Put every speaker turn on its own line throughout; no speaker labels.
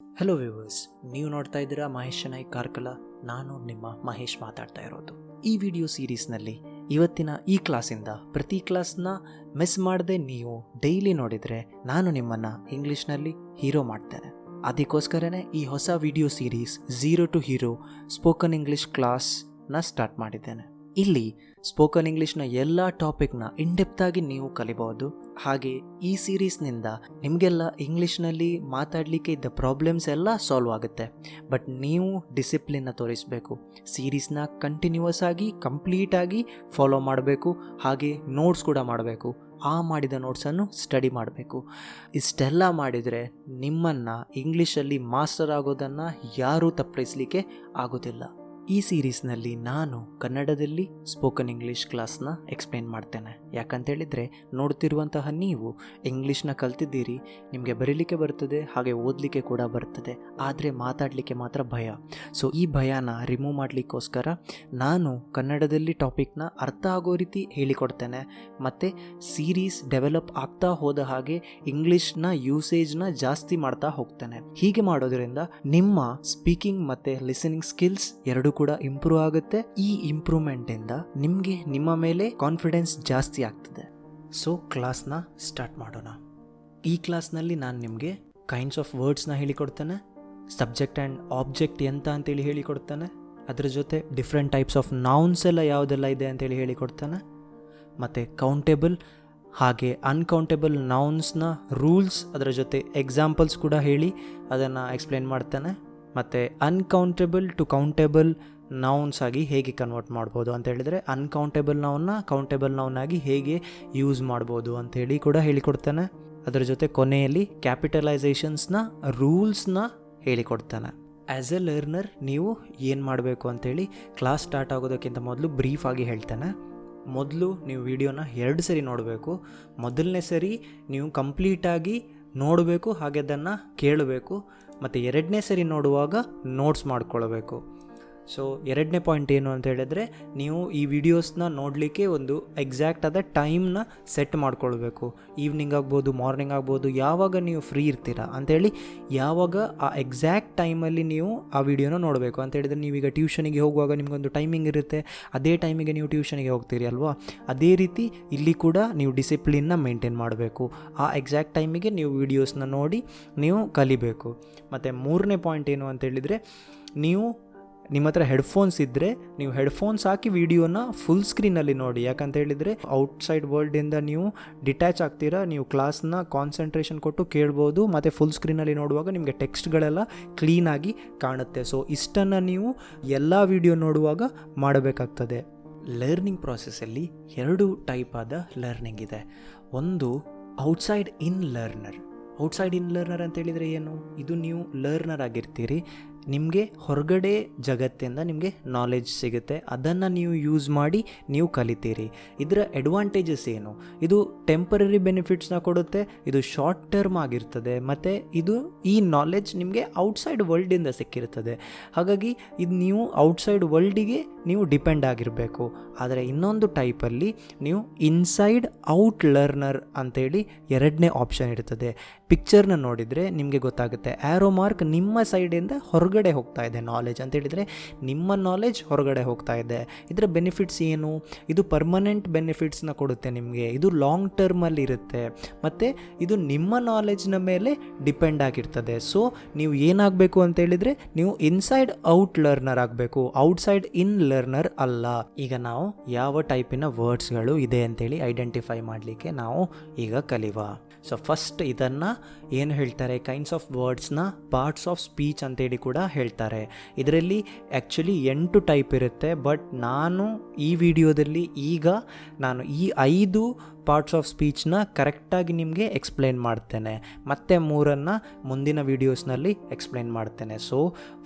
Hello viewers, ನೀವು ನೋಡ್ತಾ ಇದ್ದೀರಾ ಮಹೇಶ್ ಶೆಣೈ ಕಾರ್ಕಳ. ನಾನು ನಿಮ್ಮ ಮಹೇಶ್ ಮಾತಾಡ್ತಾ ಇರೋದು. ಈ ವಿಡಿಯೋ ಸೀರೀಸ್ನಲ್ಲಿ ಇವತ್ತಿನ ಈ ಕ್ಲಾಸಿಂದ ಪ್ರತಿ ಕ್ಲಾಸ್ನ ಮಿಸ್ ಮಾಡದೆ ನೀವು ಡೈಲಿ ನೋಡಿದರೆ ನಾನು ನಿಮ್ಮನ್ನು ಇಂಗ್ಲೀಷ್ನಲ್ಲಿ ಹೀರೋ ಮಾಡ್ತೇನೆ. ಅದಕ್ಕೋಸ್ಕರನೇ ಈ ಹೊಸ video series zero to hero spoken English ಕ್ಲಾಸ್ನ ಸ್ಟಾರ್ಟ್ ಮಾಡಿದ್ದೇನೆ. ಇಲ್ಲಿ ಸ್ಪೋಕನ್ ಇಂಗ್ಲೀಷ್ನ ಎಲ್ಲ ಟಾಪಿಕ್ನ ಇನ್ಡೆಪ್ತಾಗಿ ನೀವು ಕಲಿಬಹುದು. ಹಾಗೆ ಈ ಸೀರೀಸ್ನಿಂದ ನಿಮಗೆಲ್ಲ ಇಂಗ್ಲೀಷ್ನಲ್ಲಿ ಮಾತಾಡಲಿಕ್ಕೆ ಇದ್ದ ಪ್ರಾಬ್ಲಮ್ಸ್ ಎಲ್ಲ ಸಾಲ್ವ್ ಆಗುತ್ತೆ. ಬಟ್ ನೀವು ಡಿಸಿಪ್ಲಿನ್ನ ತೋರಿಸಬೇಕು. ಸೀರೀಸ್ನ ಕಂಟಿನ್ಯೂಸ್ ಆಗಿ ಕಂಪ್ಲೀಟಾಗಿ ಫಾಲೋ ಮಾಡಬೇಕು. ಹಾಗೆ ನೋಟ್ಸ್ ಕೂಡ ಮಾಡಬೇಕು. ಆ ಮಾಡಿದ ನೋಟ್ಸನ್ನು ಸ್ಟಡಿ ಮಾಡಬೇಕು. ಇಷ್ಟೆಲ್ಲ ಮಾಡಿದರೆ ನಿಮ್ಮನ್ನು ಇಂಗ್ಲೀಷಲ್ಲಿ ಮಾಸ್ಟರ್ ಆಗೋದನ್ನು ಯಾರೂ ತಪ್ಪಿಸಲಿಕ್ಕೆ ಆಗೋದಿಲ್ಲ. ಈ ಸೀರೀಸ್ನಲ್ಲಿ ನಾನು ಕನ್ನಡದಲ್ಲಿ ಸ್ಪೋಕನ್ ಇಂಗ್ಲೀಷ್ ಕ್ಲಾಸ್ನ ಎಕ್ಸ್ಪ್ಲೇನ್ ಮಾಡ್ತೇನೆ. ಯಾಕಂತೇಳಿದರೆ ನೋಡ್ತಿರುವಂತಹ ನೀವು ಇಂಗ್ಲೀಷ್ನ ಕಲ್ತಿದ್ದೀರಿ, ನಿಮಗೆ ಬರೀಲಿಕ್ಕೆ ಬರ್ತದೆ, ಹಾಗೆ ಓದಲಿಕ್ಕೆ ಕೂಡ ಬರ್ತದೆ. ಆದರೆ ಮಾತಾಡಲಿಕ್ಕೆ ಮಾತ್ರ ಭಯ. ಸೊ ಈ ಭಯನ ರಿಮೂವ್ ಮಾಡಲಿಕ್ಕೋಸ್ಕರ ನಾನು ಕನ್ನಡದಲ್ಲಿ ಟಾಪಿಕ್ನ ಅರ್ಥ ಆಗೋ ರೀತಿ ಹೇಳಿಕೊಡ್ತೇನೆ. ಮತ್ತು ಸೀರೀಸ್ ಡೆವಲಪ್ ಆಗ್ತಾ ಹೋದ ಹಾಗೆ ಇಂಗ್ಲೀಷ್ನ ಯೂಸೇಜ್ನ ಜಾಸ್ತಿ ಮಾಡ್ತಾ ಹೋಗ್ತೇನೆ. ಹೀಗೆ ಮಾಡೋದ್ರಿಂದ ನಿಮ್ಮ ಸ್ಪೀಕಿಂಗ್ ಮತ್ತು ಲಿಸನಿಂಗ್ ಸ್ಕಿಲ್ಸ್ ಎರಡೂ ಕೂಡ ಇಂಪ್ರೂವ್ ಆಗುತ್ತೆ. ಈ ಇಂಪ್ರೂವ್ಮೆಂಟ್ ಇಂದ ನಿಮಗೆ ನಿಮ್ಮ ಮೇಲೆ ಕಾನ್ಫಿಡೆನ್ಸ್ ಜಾಸ್ತಿ ಆಗ್ತದೆ. ಸೊ ಕ್ಲಾಸ್ನ ಸ್ಟಾರ್ಟ್ ಮಾಡೋಣ. ಈ ಕ್ಲಾಸ್ನಲ್ಲಿ ನಾನು ನಿಮಗೆ ಕೈಂಡ್ಸ್ ಆಫ್ ವರ್ಡ್ಸ್ನ ಹೇಳಿಕೊಡ್ತೇನೆ, ಸಬ್ಜೆಕ್ಟ್ ಆ್ಯಂಡ್ ಆಬ್ಜೆಕ್ಟ್ ಎಂತ ಅಂತೇಳಿ ಹೇಳಿಕೊಡ್ತೇನೆ, ಅದರ ಜೊತೆ ಡಿಫ್ರೆಂಟ್ ಟೈಪ್ಸ್ ಆಫ್ ನೌನ್ಸ್ ಎಲ್ಲ ಯಾವುದೆಲ್ಲ ಇದೆ ಅಂತೇಳಿ ಹೇಳಿಕೊಡ್ತೇನೆ, ಮತ್ತು ಕೌಂಟೇಬಲ್ ಹಾಗೆ ಅನ್ಕೌಂಟೇಬಲ್ ನೌನ್ಸ್ನ ರೂಲ್ಸ್, ಅದರ ಜೊತೆ ಎಕ್ಸಾಂಪಲ್ಸ್ ಕೂಡ ಹೇಳಿ ಅದನ್ನು ಎಕ್ಸ್ಪ್ಲೇನ್ ಮಾಡ್ತೇನೆ. ಮತ್ತು ಅನ್ಕೌಂಟೇಬಲ್ ಟು ಕೌಂಟೇಬಲ್ ನೌನ್ಸ್ ಆಗಿ ಹೇಗೆ ಕನ್ವರ್ಟ್ ಮಾಡ್ಬೋದು ಅಂತ ಹೇಳಿದರೆ ಅನ್ಕೌಂಟೇಬಲ್ ನೌನ್ನ ಕೌಂಟೇಬಲ್ ನೌನ್ ಆಗಿ ಹೇಗೆ ಯೂಸ್ ಮಾಡ್ಬೋದು ಅಂಥೇಳಿ ಕೂಡ ಹೇಳಿಕೊಡ್ತಾನೆ. ಅದರ ಜೊತೆ ಕೊನೆಯಲ್ಲಿ ಕ್ಯಾಪಿಟಲೈಸೇಷನ್ಸ್ನ ರೂಲ್ಸ್ನ ಹೇಳಿಕೊಡ್ತಾನೆ. ಆ್ಯಸ್ ಎ ಲರ್ನರ್ ನೀವು ಏನು ಮಾಡಬೇಕು ಅಂಥೇಳಿ ಕ್ಲಾಸ್ ಸ್ಟಾರ್ಟ್ ಆಗೋದಕ್ಕಿಂತ ಮೊದಲು ಬ್ರೀಫಾಗಿ ಹೇಳ್ತಾನೆ. ಮೊದಲು ನೀವು ವಿಡಿಯೋನ 2 ಸರಿ ನೋಡಬೇಕು. ಮೊದಲನೇ ಸರಿ ನೀವು ಕಂಪ್ಲೀಟಾಗಿ ನೋಡಬೇಕು, ಹಾಗೆ ಅದನ್ನು ಕೇಳಬೇಕು. ಮತ್ತು 2ನೇ ಸರಿ ನೋಡುವಾಗ ನೋಟ್ಸ್ ಮಾಡ್ಕೊಳ್ಬೇಕು. ಸೊ 2ನೇ ಪಾಯಿಂಟ್ ಏನು ಅಂತ ಹೇಳಿದ್ರೆ, ನೀವು ಈ ವಿಡಿಯೋಸ್ನ ನೋಡಲಿಕ್ಕೆ ಒಂದು ಎಕ್ಸಾಕ್ಟ್ ಆದ ಟೈಮ್ನ ಸೆಟ್ ಮಾಡ್ಕೊಳ್ಬೇಕು. ಈವ್ನಿಂಗ್ ಆಗ್ಬೋದು, ಮಾರ್ನಿಂಗ್ ಆಗ್ಬೋದು, ಯಾವಾಗ ನೀವು ಫ್ರೀ ಇರ್ತೀರಾ ಅಂಥೇಳಿ ಯಾವಾಗ ಆ ಎಕ್ಸಾಕ್ಟ್ ಟೈಮಲ್ಲಿ ನೀವು ಆ ವಿಡಿಯೋನ ನೋಡಬೇಕು ಅಂತ ಹೇಳಿದರೆ, ನೀವೀಗ ಟ್ಯೂಷನಿಗೆ ಹೋಗುವಾಗ ನಿಮಗೊಂದು ಟೈಮಿಂಗ್ ಇರುತ್ತೆ, ಅದೇ ಟೈಮಿಗೆ ನೀವು ಟ್ಯೂಷನಿಗೆ ಹೋಗ್ತೀರಿ ಅಲ್ವಾ? ಅದೇ ರೀತಿ ಇಲ್ಲಿ ಕೂಡ ನೀವು ಡಿಸಿಪ್ಲಿನ್ನ ಮೇಂಟೈನ್ ಮಾಡಬೇಕು. ಆ ಎಕ್ಸಾಕ್ಟ್ ಟೈಮಿಗೆ ನೀವು ವಿಡಿಯೋಸ್ನ ನೋಡಿ ನೀವು ಕಲಿಬೇಕು. ಮತ್ತು 3ನೇ ಪಾಯಿಂಟ್ ಏನು ಅಂತ ಹೇಳಿದರೆ, ನೀವು ನಿಮ್ಮ ಹತ್ರ ಹೆಡ್ಫೋನ್ಸ್ ಇದ್ದರೆ ನೀವು ಹೆಡ್ಫೋನ್ಸ್ ಹಾಕಿ ವಿಡಿಯೋನ ಫುಲ್ ಸ್ಕ್ರೀನಲ್ಲಿ ನೋಡಿ. ಯಾಕಂತ ಹೇಳಿದರೆ ಔಟ್ಸೈಡ್ ವರ್ಲ್ಡಿಂದ ನೀವು ಡಿಟ್ಯಾಚ್ ಆಗ್ತೀರಾ, ನೀವು ಕ್ಲಾಸ್ನ ಕಾನ್ಸಂಟ್ರೇಷನ್ ಕೊಟ್ಟು ಕೇಳ್ಬೋದು. ಮತ್ತು ಫುಲ್ ಸ್ಕ್ರೀನಲ್ಲಿ ನೋಡುವಾಗ ನಿಮಗೆ ಟೆಕ್ಸ್ಟ್ಗಳೆಲ್ಲ ಕ್ಲೀನಾಗಿ ಕಾಣುತ್ತೆ. ಸೊ ಇಷ್ಟನ್ನು ನೀವು ಎಲ್ಲ ವಿಡಿಯೋ ನೋಡುವಾಗ ಮಾಡಬೇಕಾಗ್ತದೆ. ಲರ್ನಿಂಗ್ ಪ್ರಾಸೆಸ್ಸಲ್ಲಿ 2 ಟೈಪ್ ಆದ ಲರ್ನಿಂಗ್ ಇದೆ. ಒಂದು ಔಟ್ಸೈಡ್ ಇನ್ ಲರ್ನರ್. ಔಟ್ಸೈಡ್ ಇನ್ ಲರ್ನರ್ ಅಂತ ಹೇಳಿದರೆ ಏನು? ಇದು ನೀವು ಲರ್ನರ್ ಆಗಿರ್ತೀರಿ, ನಿಮಗೆ ಹೊರಗಡೆ ಜಗತ್ತಿಂದ ನಿಮಗೆ ನಾಲೆಜ್ ಸಿಗುತ್ತೆ, ಅದನ್ನು ನೀವು ಯೂಸ್ ಮಾಡಿ ನೀವು ಕಲಿತೀರಿ. ಇದರ ಅಡ್ವಾಂಟೇಜಸ್ ಏನು? ಇದು ಟೆಂಪರರಿ ಬೆನಿಫಿಟ್ಸ್ನ ಕೊಡುತ್ತೆ, ಇದು ಶಾರ್ಟ್ ಟರ್ಮ್ ಆಗಿರ್ತದೆ, ಮತ್ತು ಇದು ಈ ನಾಲೆಜ್ ನಿಮಗೆ ಔಟ್ಸೈಡ್ ವರ್ಲ್ಡಿಂದ ಸಿಕ್ಕಿರ್ತದೆ. ಹಾಗಾಗಿ ಇದು ನೀವು ಔಟ್ಸೈಡ್ ವರ್ಲ್ಡಿಗೆ ನೀವು ಡಿಪೆಂಡ್ ಆಗಿರಬೇಕು. ಆದರೆ ಇನ್ನೊಂದು ಟೈಪಲ್ಲಿ ನೀವು ಇನ್ಸೈಡ್ ಔಟ್ ಲರ್ನರ್ ಅಂತೇಳಿ 2ನೇ ಆಪ್ಷನ್ ಇರ್ತದೆ. ಪಿಕ್ಚರ್ನ ನೋಡಿದರೆ ನಿಮಗೆ ಗೊತ್ತಾಗುತ್ತೆ, ಆ್ಯರೋ ಮಾರ್ಕ್ ನಿಮ್ಮ ಸೈಡಿಂದ ಹೊರಗಡೆ ಹೋಗ್ತಾ ಇದೆ ನಾಲೆಜ್ ಅಂತ ಹೇಳಿದರೆ, ನಿಮ್ಮ ನಾಲೆಜ್ ಹೊರಗಡೆ ಹೋಗ್ತಾ ಇದೆ. ಇದರ ಬೆನಿಫಿಟ್ಸ್ ಏನು? ಇದು ಪರ್ಮನೆಂಟ್ ಬೆನಿಫಿಟ್ಸ್ನ ಕೊಡುತ್ತೆ ನಿಮಗೆ. ಇದು ಲಾಂಗ್ ಟರ್ಮಲ್ಲಿ ಇರುತ್ತೆ, ಮತ್ತು ಇದು ನಿಮ್ಮ ನಾಲೆಜ್ನ ಮೇಲೆ ಡಿಪೆಂಡ್ ಆಗಿರ್ತದೆ. ಸೊ ನೀವು ಏನಾಗಬೇಕು ಅಂತ ಹೇಳಿದರೆ, ನೀವು ಇನ್ಸೈಡ್ ಔಟ್ ಲರ್ನರ್ ಆಗಬೇಕು, ಔಟ್ಸೈಡ್ ಇನ್ ಲರ್ನರ್ ಅಲ್ಲ. ಈಗ ನಾವು ಯಾವ ಟೈಪಿನ ವರ್ಡ್ಸ್ಗಳು ಇದೆ ಅಂತೇಳಿ ಐಡೆಂಟಿಫೈ ಮಾಡಲಿಕ್ಕೆ ನಾವು ಈಗ ಕಲಿಯುವ. ಸೊ ಫಸ್ಟ್ ಇದನ್ನು ಏನು ಹೇಳ್ತಾರೆ, ಕೈಂಡ್ಸ್ ಆಫ್ ವರ್ಡ್ಸ್ನ ಪಾರ್ಟ್ಸ್ ಆಫ್ ಸ್ಪೀಚ್ ಅಂತೇಳಿ ಕೂಡ ಹೇಳ್ತಾರೆ. ಇದರಲ್ಲಿ ಆ್ಯಕ್ಚುಲಿ 8 ಟೈಪ್ ಇರುತ್ತೆ. ಬಟ್ ನಾನು ಈ ವಿಡಿಯೋದಲ್ಲಿ ಈಗ ನಾನು ಈ 5 ಪಾರ್ಟ್ಸ್ ಆಫ್ ಸ್ಪೀಚ್ನ ಕರೆಕ್ಟಾಗಿ ನಿಮಗೆ ಎಕ್ಸ್ಪ್ಲೇನ್ ಮಾಡ್ತೇನೆ. ಮತ್ತೆ 3 ಮುಂದಿನ ವೀಡಿಯೋಸ್ನಲ್ಲಿ ಎಕ್ಸ್ಪ್ಲೇನ್ ಮಾಡ್ತೇನೆ. So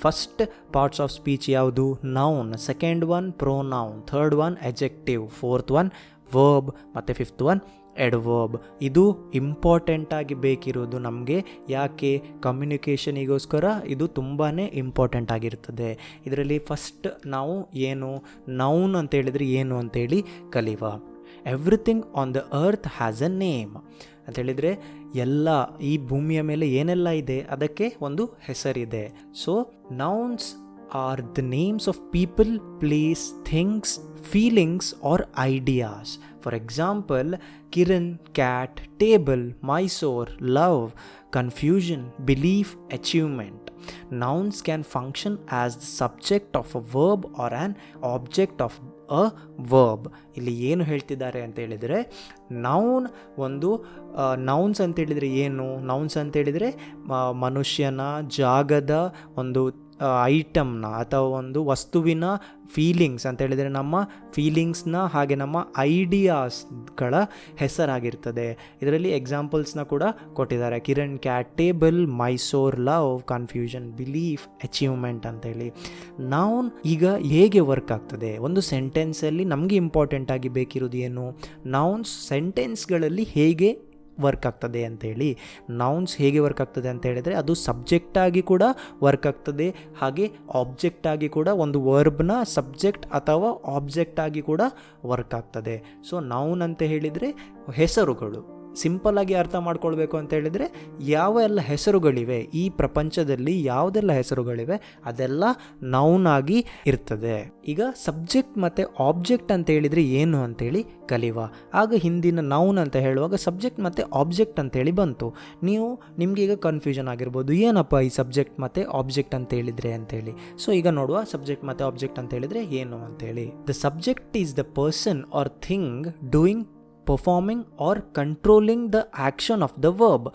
first parts of speech ಯಾವುದು? Noun, second one pronoun, third one adjective, fourth one verb, ಮತ್ತು ಫಿಫ್ತ್ ಒನ್ ಎಡ್ವರ್ಬ್. ಇದು ಇಂಪಾರ್ಟೆಂಟಾಗಿ ಬೇಕಿರೋದು ನಮಗೆ. ಯಾಕೆ? ಕಮ್ಯುನಿಕೇಷನಿಗೋಸ್ಕರ ಇದು ತುಂಬಾ ಇಂಪಾರ್ಟೆಂಟ್ ಆಗಿರ್ತದೆ. ಇದರಲ್ಲಿ ಫಸ್ಟ್ ನಾವು ಏನು ನೌನ್ ಅಂತೇಳಿದರೆ ಏನು ಅಂತೇಳಿ ಕಲಿಯುವ. Everything on the earth has a name ಅಂತ ಹೇಳಿದರೆ ಎಲ್ಲ ಈ ಭೂಮಿಯ ಮೇಲೆ ಏನೆಲ್ಲ ಇದೆ ಅದಕ್ಕೆ ಒಂದು ಹೆಸರಿದೆ. So nouns are the names of people, place, things, feelings or ideas. For example, Kiran, cat, table, Mysore, love, confusion, belief, achievement. Nouns can function as the subject of a verb or an object of a verb. ಇಲ್ಲಿ ಏನು ಹೇಳ್ತಿದ್ದಾರೆ ಅಂತ ಹೇಳಿದರೆ, noun ಒಂದು nouns ಅಂತ ಹೇಳಿದರೆ ಏನು, nouns ಅಂತ ಹೇಳಿದರೆ ಮನುಷ್ಯನ, ಜಾಗದ, ಒಂದು ಐಟಮ್ನ ಅಥವಾ ಒಂದು ವಸ್ತುವಿನ ಫೀಲಿಂಗ್ಸ್ ಅಂತ ಹೇಳಿದರೆ ನಮ್ಮ ಫೀಲಿಂಗ್ಸ್ನ ಹಾಗೆ ನಮ್ಮ ಐಡಿಯಾಸ್ಗಳ ಹೆಸರಾಗಿರ್ತದೆ. ಇದರಲ್ಲಿ ಎಕ್ಸಾಂಪಲ್ಸ್ನ ಕೂಡ ಕೊಟ್ಟಿದ್ದಾರೆ. Kiran, cat, table, Mysore, love, confusion, belief, achievement ಅಂತೇಳಿ. ನೌನ್ ಈಗ ಹೇಗೆ ವರ್ಕ್ ಆಗ್ತದೆ, ಒಂದು ಸೆಂಟೆನ್ಸಲ್ಲಿ ನಮಗೆ ಇಂಪಾರ್ಟೆಂಟ್ ಆಗಿ ಬೇಕಿರೋದು ಏನು, ನೌನ್ಸ್ ಸೆಂಟೆನ್ಸ್ಗಳಲ್ಲಿ ಹೇಗೆ ವರ್ಕ್ ಆಗ್ತದೆ ಅಂತೇಳಿ. ನೌನ್ಸ್ ಹೇಗೆ ವರ್ಕ್ ಆಗ್ತದೆ ಅಂತ ಹೇಳಿದರೆ ಅದು ಸಬ್ಜೆಕ್ಟಾಗಿ ಕೂಡ ವರ್ಕ್ ಆಗ್ತದೆ, ಹಾಗೆ ಆಬ್ಜೆಕ್ಟಾಗಿ ಕೂಡ ಒಂದು ವರ್ಬ್ನ ಸಬ್ಜೆಕ್ಟ್ ಅಥವಾ ಆಬ್ಜೆಕ್ಟಾಗಿ ಕೂಡ ವರ್ಕ್ ಆಗ್ತದೆ. ಸೊ ನೌನ್ ಅಂತ ಹೇಳಿದರೆ ಹೆಸರುಗಳು. ಸಿಂಪಲ್ಲಾಗಿ ಅರ್ಥ ಮಾಡ್ಕೊಳ್ಬೇಕು ಅಂತ ಹೇಳಿದರೆ ಯಾವ ಎಲ್ಲ ಹೆಸರುಗಳಿವೆ ಈ ಪ್ರಪಂಚದಲ್ಲಿ, ಯಾವುದೆಲ್ಲ ಹೆಸರುಗಳಿವೆ ಅದೆಲ್ಲ ನೌನ್ ಆಗಿ ಇರ್ತದೆ. ಈಗ ಸಬ್ಜೆಕ್ಟ್ ಮತ್ತು ಆಬ್ಜೆಕ್ಟ್ ಅಂತ ಹೇಳಿದರೆ ಏನು ಅಂತೇಳಿ ಕಲಿಯುವ. ಆಗ ಹಿಂದಿನ ನೌನ್ ಅಂತ ಹೇಳುವಾಗ ಸಬ್ಜೆಕ್ಟ್ ಮತ್ತು ಆಬ್ಜೆಕ್ಟ್ ಅಂತೇಳಿ ಬಂತು. ನಿಮಗೆ ಈಗ ಕನ್ಫ್ಯೂಷನ್ ಆಗಿರ್ಬೋದು, ಏನಪ್ಪ ಈ ಸಬ್ಜೆಕ್ಟ್ ಮತ್ತು ಆಬ್ಜೆಕ್ಟ್ ಅಂತ ಹೇಳಿದರೆ ಅಂತೇಳಿ. ಸೊ ಈಗ ನೋಡುವ ಸಬ್ಜೆಕ್ಟ್ ಮತ್ತು ಆಬ್ಜೆಕ್ಟ್ ಅಂತ ಹೇಳಿದರೆ ಏನು ಅಂತೇಳಿ. The subject is the person or thing doing, performing or controlling the action of the verb.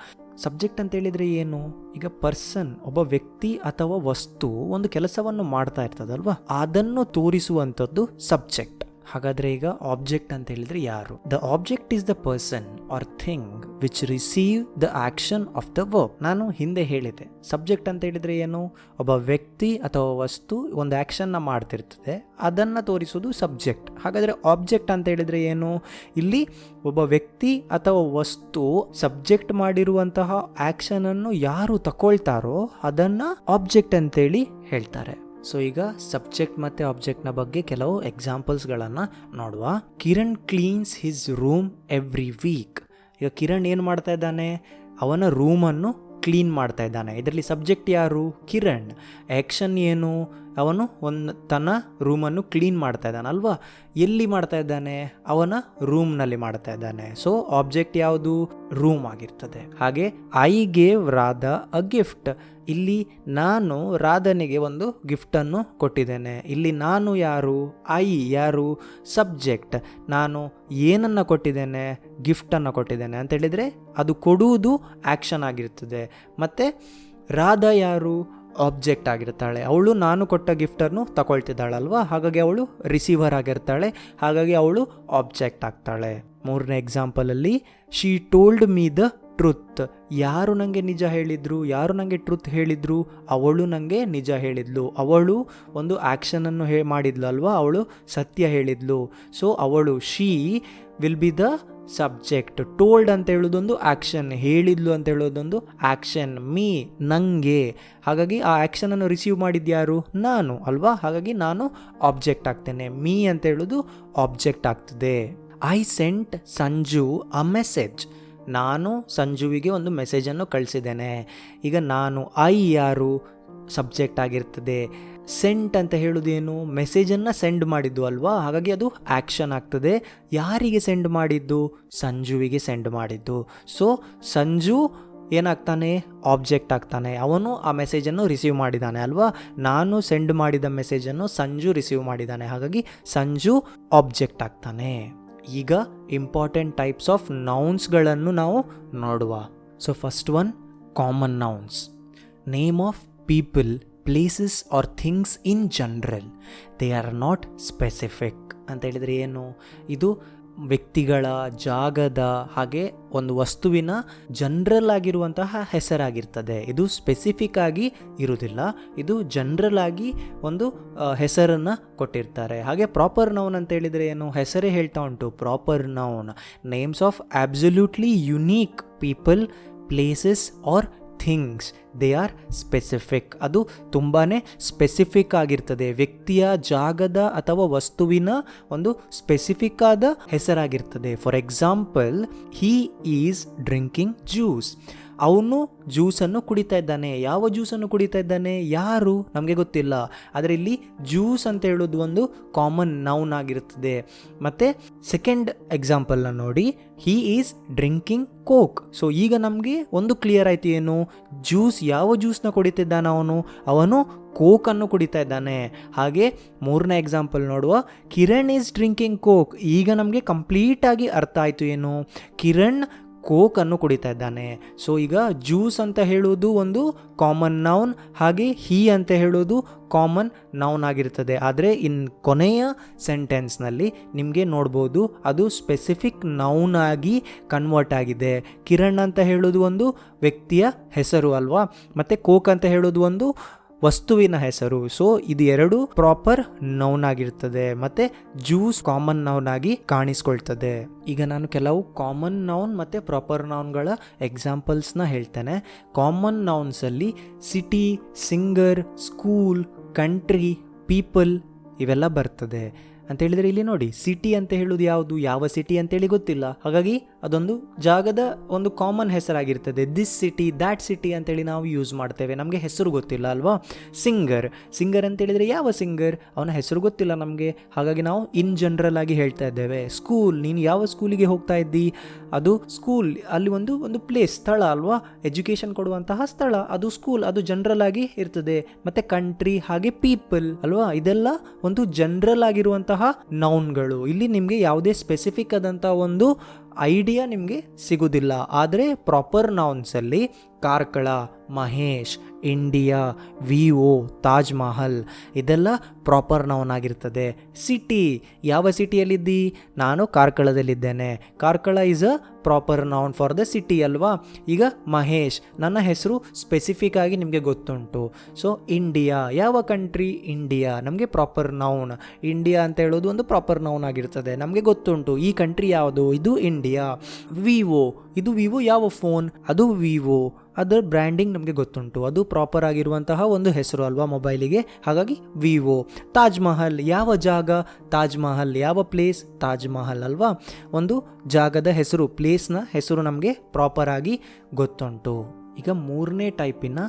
Subject ಅಂತ ಹೇಳಿದರೆ ಏನು, ಈಗ ಪರ್ಸನ್ ಒಬ್ಬ ವ್ಯಕ್ತಿ ಅಥವಾ ವಸ್ತು ಒಂದು ಕೆಲಸವನ್ನು ಮಾಡ್ತಾ ಇರ್ತದಲ್ವಾ, ಅದನ್ನು ತೋರಿಸುವಂಥದ್ದು ಸಬ್ಜೆಕ್ಟ್. ಹಾಗಾದರೆ ಈಗ ಆಬ್ಜೆಕ್ಟ್ ಅಂತ ಹೇಳಿದರೆ ಯಾರು? The object is the person or thing which receive the action of the verb. ನಾನು ಹಿಂದೆ ಹೇಳಿದೆ, ಸಬ್ಜೆಕ್ಟ್ ಅಂತ ಹೇಳಿದರೆ ಏನು, ಒಬ್ಬ ವ್ಯಕ್ತಿ ಅಥವಾ ವಸ್ತು ಒಂದು ಆ್ಯಕ್ಷನ್ನ ಮಾಡ್ತಿರ್ತದೆ, ಅದನ್ನು ತೋರಿಸೋದು ಸಬ್ಜೆಕ್ಟ್. ಹಾಗಾದರೆ ಆಬ್ಜೆಕ್ಟ್ ಅಂತ ಹೇಳಿದರೆ ಏನು, ಇಲ್ಲಿ ಒಬ್ಬ ವ್ಯಕ್ತಿ ಅಥವಾ ವಸ್ತು ಸಬ್ಜೆಕ್ಟ್ ಮಾಡಿರುವಂತಹ ಆ್ಯಕ್ಷನನ್ನು ಯಾರು ತಗೊಳ್ತಾರೋ ಅದನ್ನು ಆಬ್ಜೆಕ್ಟ್ ಅಂತೇಳಿ ಹೇಳ್ತಾರೆ. ಸೊ ಈಗ ಸಬ್ಜೆಕ್ಟ್ ಮತ್ತು ಆಬ್ಜೆಕ್ಟ್ನ ಬಗ್ಗೆ ಕೆಲವು ಎಕ್ಸಾಂಪಲ್ಸ್ಗಳನ್ನು ನೋಡುವ. Kiran cleanse his room every week. ಈಗ ಕಿರಣ್ ಏನು ಮಾಡ್ತಾ ಇದ್ದಾನೆ, ಅವನ ರೂಮನ್ನು ಕ್ಲೀನ್ ಮಾಡ್ತಾ ಇದ್ದಾನೆ. ಇದರಲ್ಲಿ ಸಬ್ಜೆಕ್ಟ್ ಯಾರು, ಕಿರಣ್. ಆ್ಯಕ್ಷನ್ ಏನು, ಅವನು ತನ್ನ ರೂಮನ್ನು ಕ್ಲೀನ್ ಮಾಡ್ತಾ ಇದ್ದಾನೆ ಅಲ್ವಾ. ಎಲ್ಲಿ ಮಾಡ್ತಾ ಇದ್ದಾನೆ, ಅವನ ರೂಮ್ನಲ್ಲಿ ಮಾಡ್ತಾ ಇದ್ದಾನೆ. ಸೊ ಆಬ್ಜೆಕ್ಟ್ ಯಾವುದು, ರೂಮ್ ಆಗಿರ್ತದೆ. ಹಾಗೆ I gave Radha a gift. ಇಲ್ಲಿ ನಾನು ರಾಧನಿಗೆ ಒಂದು ಗಿಫ್ಟನ್ನು ಕೊಟ್ಟಿದ್ದೇನೆ. ಇಲ್ಲಿ ನಾನು ಯಾರು, ಐ ಯಾರು, ಸಬ್ಜೆಕ್ಟ್. ನಾನು ಏನನ್ನು ಕೊಟ್ಟಿದ್ದೇನೆ, ಗಿಫ್ಟನ್ನು ಕೊಟ್ಟಿದ್ದೇನೆ ಅಂತ ಹೇಳಿದರೆ ಅದು ಕೊಡುವುದು ಆ್ಯಕ್ಷನ್ ಆಗಿರ್ತದೆ. ಮತ್ತು ರಾಧಾ ಯಾರು, ಆಬ್ಜೆಕ್ಟ್ ಆಗಿರ್ತಾಳೆ. ಅವಳು ನಾನು ಕೊಟ್ಟ ಗಿಫ್ಟನ್ನು ತಗೊಳ್ತಿದ್ದಾಳಲ್ವಾ, ಹಾಗಾಗಿ ಅವಳು ರಿಸೀವರ್ ಆಗಿರ್ತಾಳೆ, ಹಾಗಾಗಿ ಅವಳು ಆಬ್ಜೆಕ್ಟ್ ಆಗ್ತಾಳೆ. ಮೂರನೇ ಎಕ್ಸಾಂಪಲಲ್ಲಿ she told me the truth. ಯಾರು ನನಗೆ ನಿಜ ಹೇಳಿದ್ರು, ಯಾರು ನನಗೆ ಟ್ರುತ್ ಹೇಳಿದ್ರು, ಅವಳು ನನಗೆ ನಿಜ ಹೇಳಿದ್ಲು. ಅವಳು ಒಂದು ಆ್ಯಕ್ಷನನ್ನು ಮಾಡಿದ್ಲು ಅಲ್ವಾ, ಅವಳು ಸತ್ಯ ಹೇಳಿದ್ಲು. ಸೊ ಅವಳು, she will be the subject. Told ಅಂತ ಹೇಳೋದೊಂದು ಆ್ಯಕ್ಷನ್, ಹೇಳಿದ್ಲು ಅಂತ ಹೇಳೋದೊಂದು ಆ್ಯಕ್ಷನ್. ಮೀ ನನಗೆ, ಹಾಗಾಗಿ ಆ ಆ್ಯಕ್ಷನನ್ನು ರಿಸೀವ್ ಮಾಡಿದ್ಯಾರು, ನಾನು ಅಲ್ವಾ, ಹಾಗಾಗಿ ನಾನು ಆಬ್ಜೆಕ್ಟ್ ಆಗ್ತೇನೆ. ಮೀ ಅಂತ ಹೇಳೋದು ಆಬ್ಜೆಕ್ಟ್ ಆಗ್ತದೆ. I scent Sanju a message. ನಾನು ಸಂಜುವಿಗೆ ಒಂದು ಮೆಸೇಜನ್ನು ಕಳಿಸಿದ್ದೇನೆ. ಈಗ ನಾನು, ಐ ಯಾರು, ಸಬ್ಜೆಕ್ಟ್ ಆಗಿರ್ತದೆ. ಸೆಂಟ್ ಅಂತ ಹೇಳೋದೇನು, ಮೆಸೇಜನ್ನು ಸೆಂಡ್ ಮಾಡಿದ್ದು ಅಲ್ವಾ, ಹಾಗಾಗಿ ಅದು ಆ್ಯಕ್ಷನ್ ಆಗ್ತದೆ. ಯಾರಿಗೆ ಸೆಂಡ್ ಮಾಡಿದ್ದು, ಸಂಜುವಿಗೆ ಸೆಂಡ್ ಮಾಡಿದ್ದು. ಸೊ ಸಂಜು ಏನಾಗ್ತಾನೆ, ಆಬ್ಜೆಕ್ಟ್ ಆಗ್ತಾನೆ. ಅವನು ಆ ಮೆಸೇಜನ್ನು ರಿಸೀವ್ ಮಾಡಿದ್ದಾನೆ ಅಲ್ವಾ. ನಾನು ಸೆಂಡ್ ಮಾಡಿದ ಮೆಸೇಜನ್ನು ಸಂಜು ರಿಸೀವ್ ಮಾಡಿದ್ದಾನೆ, ಹಾಗಾಗಿ ಸಂಜು ಆಬ್ಜೆಕ್ಟ್ ಆಗ್ತಾನೆ. ಈಗ ಇಂಪಾರ್ಟೆಂಟ್ ಟೈಪ್ಸ್ ಆಫ್ ನೌನ್ಸ್ಗಳನ್ನು ನಾವು ನೋಡುವ. So first one, common nouns. Name of people, places or things in general, they are not specific ಅಂತ ಹೇಳಿದರೆ ಏನು, ಇದು ವ್ಯಕ್ತಿಗಳ, ಜಾಗದ ಹಾಗೆ ಒಂದು ವಸ್ತುವಿನ ಜನರಲ್ ಆಗಿರುವಂತಹ ಹೆಸರಾಗಿರ್ತದೆ. ಇದು ಸ್ಪೆಸಿಫಿಕ್ ಆಗಿ ಇರುವುದಿಲ್ಲ, ಇದು ಜನರಲ್ ಆಗಿ ಒಂದು ಹೆಸರನ್ನು ಕೊಟ್ಟಿರ್ತಾರೆ. ಹಾಗೆ ಪ್ರಾಪರ್ ನೌನ್ ಅಂತ ಹೇಳಿದರೆ ಏನು, ಹೆಸರೇ ಹೇಳ್ತಾ ಉಂಟು proper noun. Names of absolutely unique people, places or things, they are specific. ಅದು ತುಂಬಾ ಸ್ಪೆಸಿಫಿಕ್ ಆಗಿರ್ತದೆ, ವ್ಯಕ್ತಿಯ, ಜಾಗದ ಅಥವಾ ವಸ್ತುವಿನ ಒಂದು ಸ್ಪೆಸಿಫಿಕ್ ಆದ ಹೆಸರಾಗಿರ್ತದೆ. For example, he is drinking juice. ಅವನು ಜ್ಯೂಸನ್ನು ಕುಡಿತಾ ಇದ್ದಾನೆ. ಯಾವ ಜ್ಯೂಸನ್ನು ಕುಡಿತಾ ಇದ್ದಾನೆ, ಯಾರು, ನಮಗೆ ಗೊತ್ತಿಲ್ಲ. ಆದರೆ ಇಲ್ಲಿ ಜ್ಯೂಸ್ ಅಂತ ಹೇಳೋದು ಒಂದು ಕಾಮನ್ ನೌನ್ ಆಗಿರ್ತದೆ. ಮತ್ತು ಸೆಕೆಂಡ್ ಎಕ್ಸಾಂಪಲ್ನ ನೋಡಿ, ಹೀ ಈಸ್ ಡ್ರಿಂಕಿಂಗ್ ಕೋಕ್. ಸೊ ಈಗ ನಮಗೆ ಒಂದು ಕ್ಲಿಯರ್ ಆಯ್ತು, ಏನು, ಜ್ಯೂಸ್, ಯಾವ ಜ್ಯೂಸ್ನ ಕುಡಿತಿದ್ದಾನೆ ಅವನು ಕೋಕನ್ನು ಕುಡಿತಾ ಇದ್ದಾನೆ. ಹಾಗೆ ಮೂರನೇ ಎಕ್ಸಾಂಪಲ್ ನೋಡುವ, ಕಿರಣ್ ಈಸ್ ಡ್ರಿಂಕಿಂಗ್ ಕೋಕ್. ಈಗ ನಮಗೆ ಕಂಪ್ಲೀಟಾಗಿ ಅರ್ಥ ಆಯಿತು, ಏನು, ಕಿರಣ್ ಕೋಕನ್ನು ಕುಡಿತಾ ಇದ್ದಾನೆ. ಸೊ ಈಗ ಜ್ಯೂಸ್ ಅಂತ ಹೇಳೋದು ಒಂದು ಕಾಮನ್ ನೌನ್, ಹಾಗೆ ಹೀ ಅಂತ ಹೇಳೋದು ಕಾಮನ್ ನೌನ್ ಆಗಿರ್ತದೆ. ಆದರೆ ಕೊನೆಯ ಸೆಂಟೆನ್ಸ್ನಲ್ಲಿ ನಿಮಗೆ ನೋಡ್ಬೋದು ಅದು ಸ್ಪೆಸಿಫಿಕ್ ನೌನ್ ಆಗಿ ಕನ್ವರ್ಟ್ ಆಗಿದೆ. ಕಿರಣ್ ಅಂತ ಹೇಳೋದು ಒಂದು ವ್ಯಕ್ತಿಯ ಹೆಸರು ಅಲ್ವಾ, ಮತ್ತು ಕೋಕ್ ಅಂತ ಹೇಳೋದು ಒಂದು ವಸ್ತುವಿನ ಹೆಸರು. ಸೊ ಇದು ಎರಡು ಪ್ರಾಪರ್ ನೌನ್ ಆಗಿರ್ತದೆ, ಮತ್ತೆ ಜ್ಯೂಸ್ ಕಾಮನ್ ನೌನ್ ಆಗಿ ಕಾಣಿಸ್ಕೊಳ್ತದೆ. ಈಗ ನಾನು ಕೆಲವು ಕಾಮನ್ ನೌನ್ ಮತ್ತು ಪ್ರಾಪರ್ ನೌನ್ಗಳ ಎಕ್ಸಾಂಪಲ್ಸ್ನ ಹೇಳ್ತೇನೆ. ಕಾಮನ್ ನೌನ್ಸಲ್ಲಿ city, singer, school, country, people ಇವೆಲ್ಲ ಬರ್ತದೆ. ಅಂತ ಹೇಳಿದರೆ ಇಲ್ಲಿ ನೋಡಿ, ಸಿಟಿ ಅಂತ ಹೇಳೋದು ಯಾವುದು, ಯಾವ ಸಿಟಿ ಅಂತೇಳಿ ಗೊತ್ತಿಲ್ಲ, ಹಾಗಾಗಿ ಅದೊಂದು ಜಾಗದ ಒಂದು ಕಾಮನ್ ಹೆಸರಾಗಿರ್ತದೆ. ದಿಸ್ ಸಿಟಿ, ದ್ಯಾಟ್ ಸಿಟಿ ಅಂತೇಳಿ ನಾವು ಯೂಸ್ ಮಾಡ್ತೇವೆ, ನಮಗೆ ಹೆಸರು ಗೊತ್ತಿಲ್ಲ ಅಲ್ವಾ. ಸಿಂಗರ್ ಅಂತೇಳಿದರೆ ಯಾವ ಸಿಂಗರ್, ಅವನ ಹೆಸರು ಗೊತ್ತಿಲ್ಲ ನಮಗೆ, ಹಾಗಾಗಿ ನಾವು ಇನ್ ಜನರಲ್ ಆಗಿ ಹೇಳ್ತಾ ಇದ್ದೇವೆ. ಸ್ಕೂಲ್, ನೀನು ಯಾವ ಸ್ಕೂಲಿಗೆ ಹೋಗ್ತಾ ಇದ್ದಿ, ಅದು ಸ್ಕೂಲ್, ಅಲ್ಲಿ ಒಂದು ಪ್ಲೇಸ್, ಸ್ಥಳ ಅಲ್ವಾ, ಎಜುಕೇಷನ್ ಕೊಡುವಂತಹ ಸ್ಥಳ, ಅದು ಸ್ಕೂಲ್, ಅದು ಜನರಲ್ ಆಗಿ ಇರ್ತದೆ. ಮತ್ತು ಕಂಟ್ರಿ, ಹಾಗೆ ಪೀಪಲ್ ಅಲ್ವಾ, ಇದೆಲ್ಲ ಒಂದು ಜನರಲ್ ಆಗಿರುವಂತಹ ನೌನ್ಗಳು. ಇಲ್ಲಿ ನಿಮಗೆ ಯಾವುದೇ ಸ್ಪೆಸಿಫಿಕ್ ಆದಂಥ ಒಂದು ಐಡಿಯಾ ನಿಮಗೆ ಸಿಗೋದಿಲ್ಲ. ಆದರೆ ಪ್ರಾಪರ್ ನೌನ್ಸಲ್ಲಿ ಕಾರ್ಕಳ, ಮಹೇಶ್, ಇಂಡಿಯಾ, ವಿವೋ, ತಾಜ್ ಮಹಲ್ ಇದೆಲ್ಲ ಪ್ರಾಪರ್ ನೌನ್ ಆಗಿರ್ತದೆ. ಸಿಟಿ, ಯಾವ ಸಿಟಿಯಲ್ಲಿದ್ದಿ, ನಾನು ಕಾರ್ಕಳದಲ್ಲಿದ್ದೇನೆ, Karkala is a proper noun for the city ಅಲ್ವಾ. ಈಗ ಮಹೇಶ್, ನನ್ನ ಹೆಸರು ಸ್ಪೆಸಿಫಿಕ್ ಆಗಿ ನಿಮಗೆ ಗೊತ್ತುಂಟು. ಸೊ ಇಂಡಿಯಾ, ಯಾವ ಕಂಟ್ರಿ, ಇಂಡಿಯಾ, ನಮಗೆ ಪ್ರಾಪರ್ ನೌನ್. ಇಂಡಿಯಾ ಅಂತ ಹೇಳೋದು ಒಂದು ಪ್ರಾಪರ್ ನೌನ್ ಆಗಿರ್ತದೆ, ನಮಗೆ ಗೊತ್ತುಂಟು ಈ ಕಂಟ್ರಿ ಯಾವುದು, ಇದು ಇಂಡಿಯಾ. ವಿವೋ, ಇದು ವಿವೋ ಯಾವ ಫೋನ್, ಅದು ವಿವೋ, ಅದರ ಬ್ರ್ಯಾಂಡಿಂಗ್ ನಮಗೆ ಗೊತ್ತುಂಟು, ಅದು ಪ್ರಾಪರ್ ಆಗಿರುವಂತಹ ಒಂದು ಹೆಸರು ಅಲ್ವಾ ಮೊಬೈಲಿಗೆ, ಹಾಗಾಗಿ ವಿವೋ. ತಾಜ್ ಮಹಲ್, ಯಾವ ಜಾಗ, ತಾಜ್ ಮಹಲ್, ಯಾವ ಪ್ಲೇಸ್, ತಾಜ್ ಮಹಲ್ ಅಲ್ವಾ, ಒಂದು ಜಾಗದ ಹೆಸರು, ಪ್ಲೇಸ್ನ ಹೆಸರು ನಮಗೆ ಪ್ರಾಪರ್ ಆಗಿ ಗೊತ್ತುಂಟು. ಈಗ ಮೂರನೇ ಟೈಪಿನ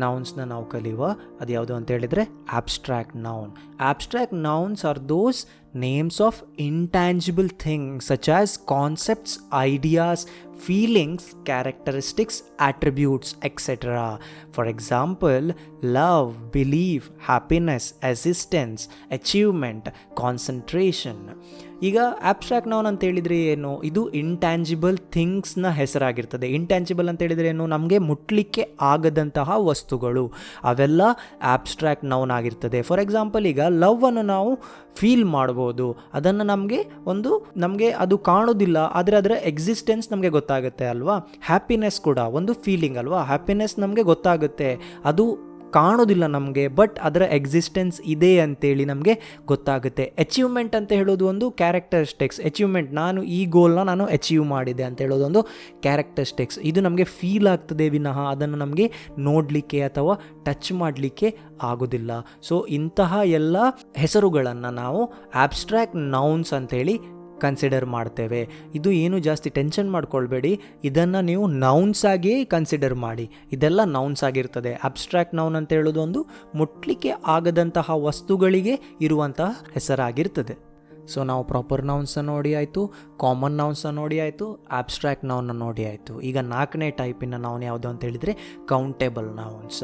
ನೌನ್ಸ್ನ ನಾವು ಕಲಿಯುವ, ಅದು ಯಾವುದು ಅಂತ ಹೇಳಿದರೆ abstract noun. Abstract nouns are those names of intangible things such as concepts, ideas, feelings, characteristics, attributes, etc. For example, love, belief, happiness, existence, achievement, concentration. ಈಗ ಆಬ್ಸ್ಟ್ರಾಕ್ಟ್ ನೌನ್ ಅಂತ ಹೇಳಿದರೆ ಏನು, ಇದು ಇಂಟ್ಯಾಂಜಿಬಲ್ ಥಿಂಗ್ಸ್ನ ಹೆಸರಾಗಿರ್ತದೆ. ಇಂಟ್ಯಾಂಜಿಬಲ್ ಅಂತ ಹೇಳಿದರೆ ಏನು, ನಮಗೆ ಮುಟ್ಲಿಕ್ಕೆ ಆಗದಂತಹ ವಸ್ತುಗಳು, ಅವೆಲ್ಲ ಆಬ್ಸ್ಟ್ರಾಕ್ಟ್ ನೌನ್ ಆಗಿರ್ತದೆ. ಫಾರ್ ಎಕ್ಸಾಂಪಲ್, ಈಗ ಲವ್ ಅನ್ನು ನಾವು ಫೀಲ್ ಮಾಡ್ಬೋದು, ಅದನ್ನು ನಮಗೆ ಅದು ಕಾಣೋದಿಲ್ಲ, ಆದರೆ ಅದರ ಎಕ್ಸಿಸ್ಟೆನ್ಸ್ ನಮಗೆ ಗೊತ್ತಾಗುತ್ತೆ ಅಲ್ವಾ. ಹ್ಯಾಪಿನೆಸ್ ಕೂಡ ಒಂದು ಫೀಲಿಂಗ್ ಅಲ್ವಾ, ಹ್ಯಾಪಿನೆಸ್ ನಮಗೆ ಗೊತ್ತಾಗುತ್ತೆ, ಅದು ಕಾಣೋದಿಲ್ಲ ನಮಗೆ, ಬಟ್ ಅದರ ಎಕ್ಸಿಸ್ಟೆನ್ಸ್ ಇದೆ ಅಂತೇಳಿ ನಮಗೆ ಗೊತ್ತಾಗುತ್ತೆ. ಅಚೀವ್ಮೆಂಟ್ ಅಂತ ಹೇಳೋದು ಒಂದು ಕ್ಯಾರೆಕ್ಟರಿಸ್ಟಿಕ್ಸ್. ಅಚೀವ್ಮೆಂಟ್, ನಾನು ಈ ಗೋಲ್ನ ನಾನು ಅಚೀವ್ ಮಾಡಿದೆ ಅಂತ ಹೇಳೋದೊಂದು ಕ್ಯಾರೆಕ್ಟರಿಸ್ಟಿಕ್ಸ್. ಇದು ನಮಗೆ ಫೀಲ್ ಆಗ್ತದೆ ವಿನಃ ಅದನ್ನು ನಮಗೆ ನೋಡಲಿಕ್ಕೆ ಅಥವಾ ಟಚ್ ಮಾಡಲಿಕ್ಕೆ ಆಗೋದಿಲ್ಲ. ಸೊ ಇಂತಹ ಎಲ್ಲ ಹೆಸರುಗಳನ್ನು ನಾವು ಆಬ್ಸ್ಟ್ರಾಕ್ಟ್ ನೌನ್ಸ್ ಅಂತೇಳಿ ಕನ್ಸಿಡರ್ ಮಾಡ್ತೇವೆ. ಇದು ಏನು ಜಾಸ್ತಿ ಟೆನ್ಷನ್ ಮಾಡ್ಕೊಳ್ಬೇಡಿ, ಇದನ್ನು ನೀವು ನೌನ್ಸ್ ಆಗಿ ಕನ್ಸಿಡರ್ ಮಾಡಿ, ಇದೆಲ್ಲ ನೌನ್ಸ್ ಆಗಿರ್ತದೆ. ಅಬ್ಸ್ಟ್ರಾಕ್ಟ್ ನೌನ್ ಅಂತ ಹೇಳೋದು ಒಂದು ಮುಟ್ಲಿಕ್ಕೆ ಆಗದಂತಹ ವಸ್ತುಗಳಿಗೆ ಇರುವಂತಹ ಹೆಸರಾಗಿರ್ತದೆ. ಸೊ ನಾವು ಪ್ರಾಪರ್ ನೌನ್ಸ್ನ ನೋಡಿ ಆಯಿತು, ಕಾಮನ್ ನೌನ್ಸ್ನ ನೋಡಿ ಆಯಿತು, ಆಬ್ಸ್ಟ್ರಾಕ್ಟ್ ನೌನ್ನ ನೋಡಿ ಆಯಿತು. ಈಗ ನಾಲ್ಕನೇ ಟೈಪಿನ ನೌನ್ ಯಾವುದು ಅಂತ ಹೇಳಿದರೆ ಕೌಂಟೇಬಲ್ ನೌನ್ಸ್.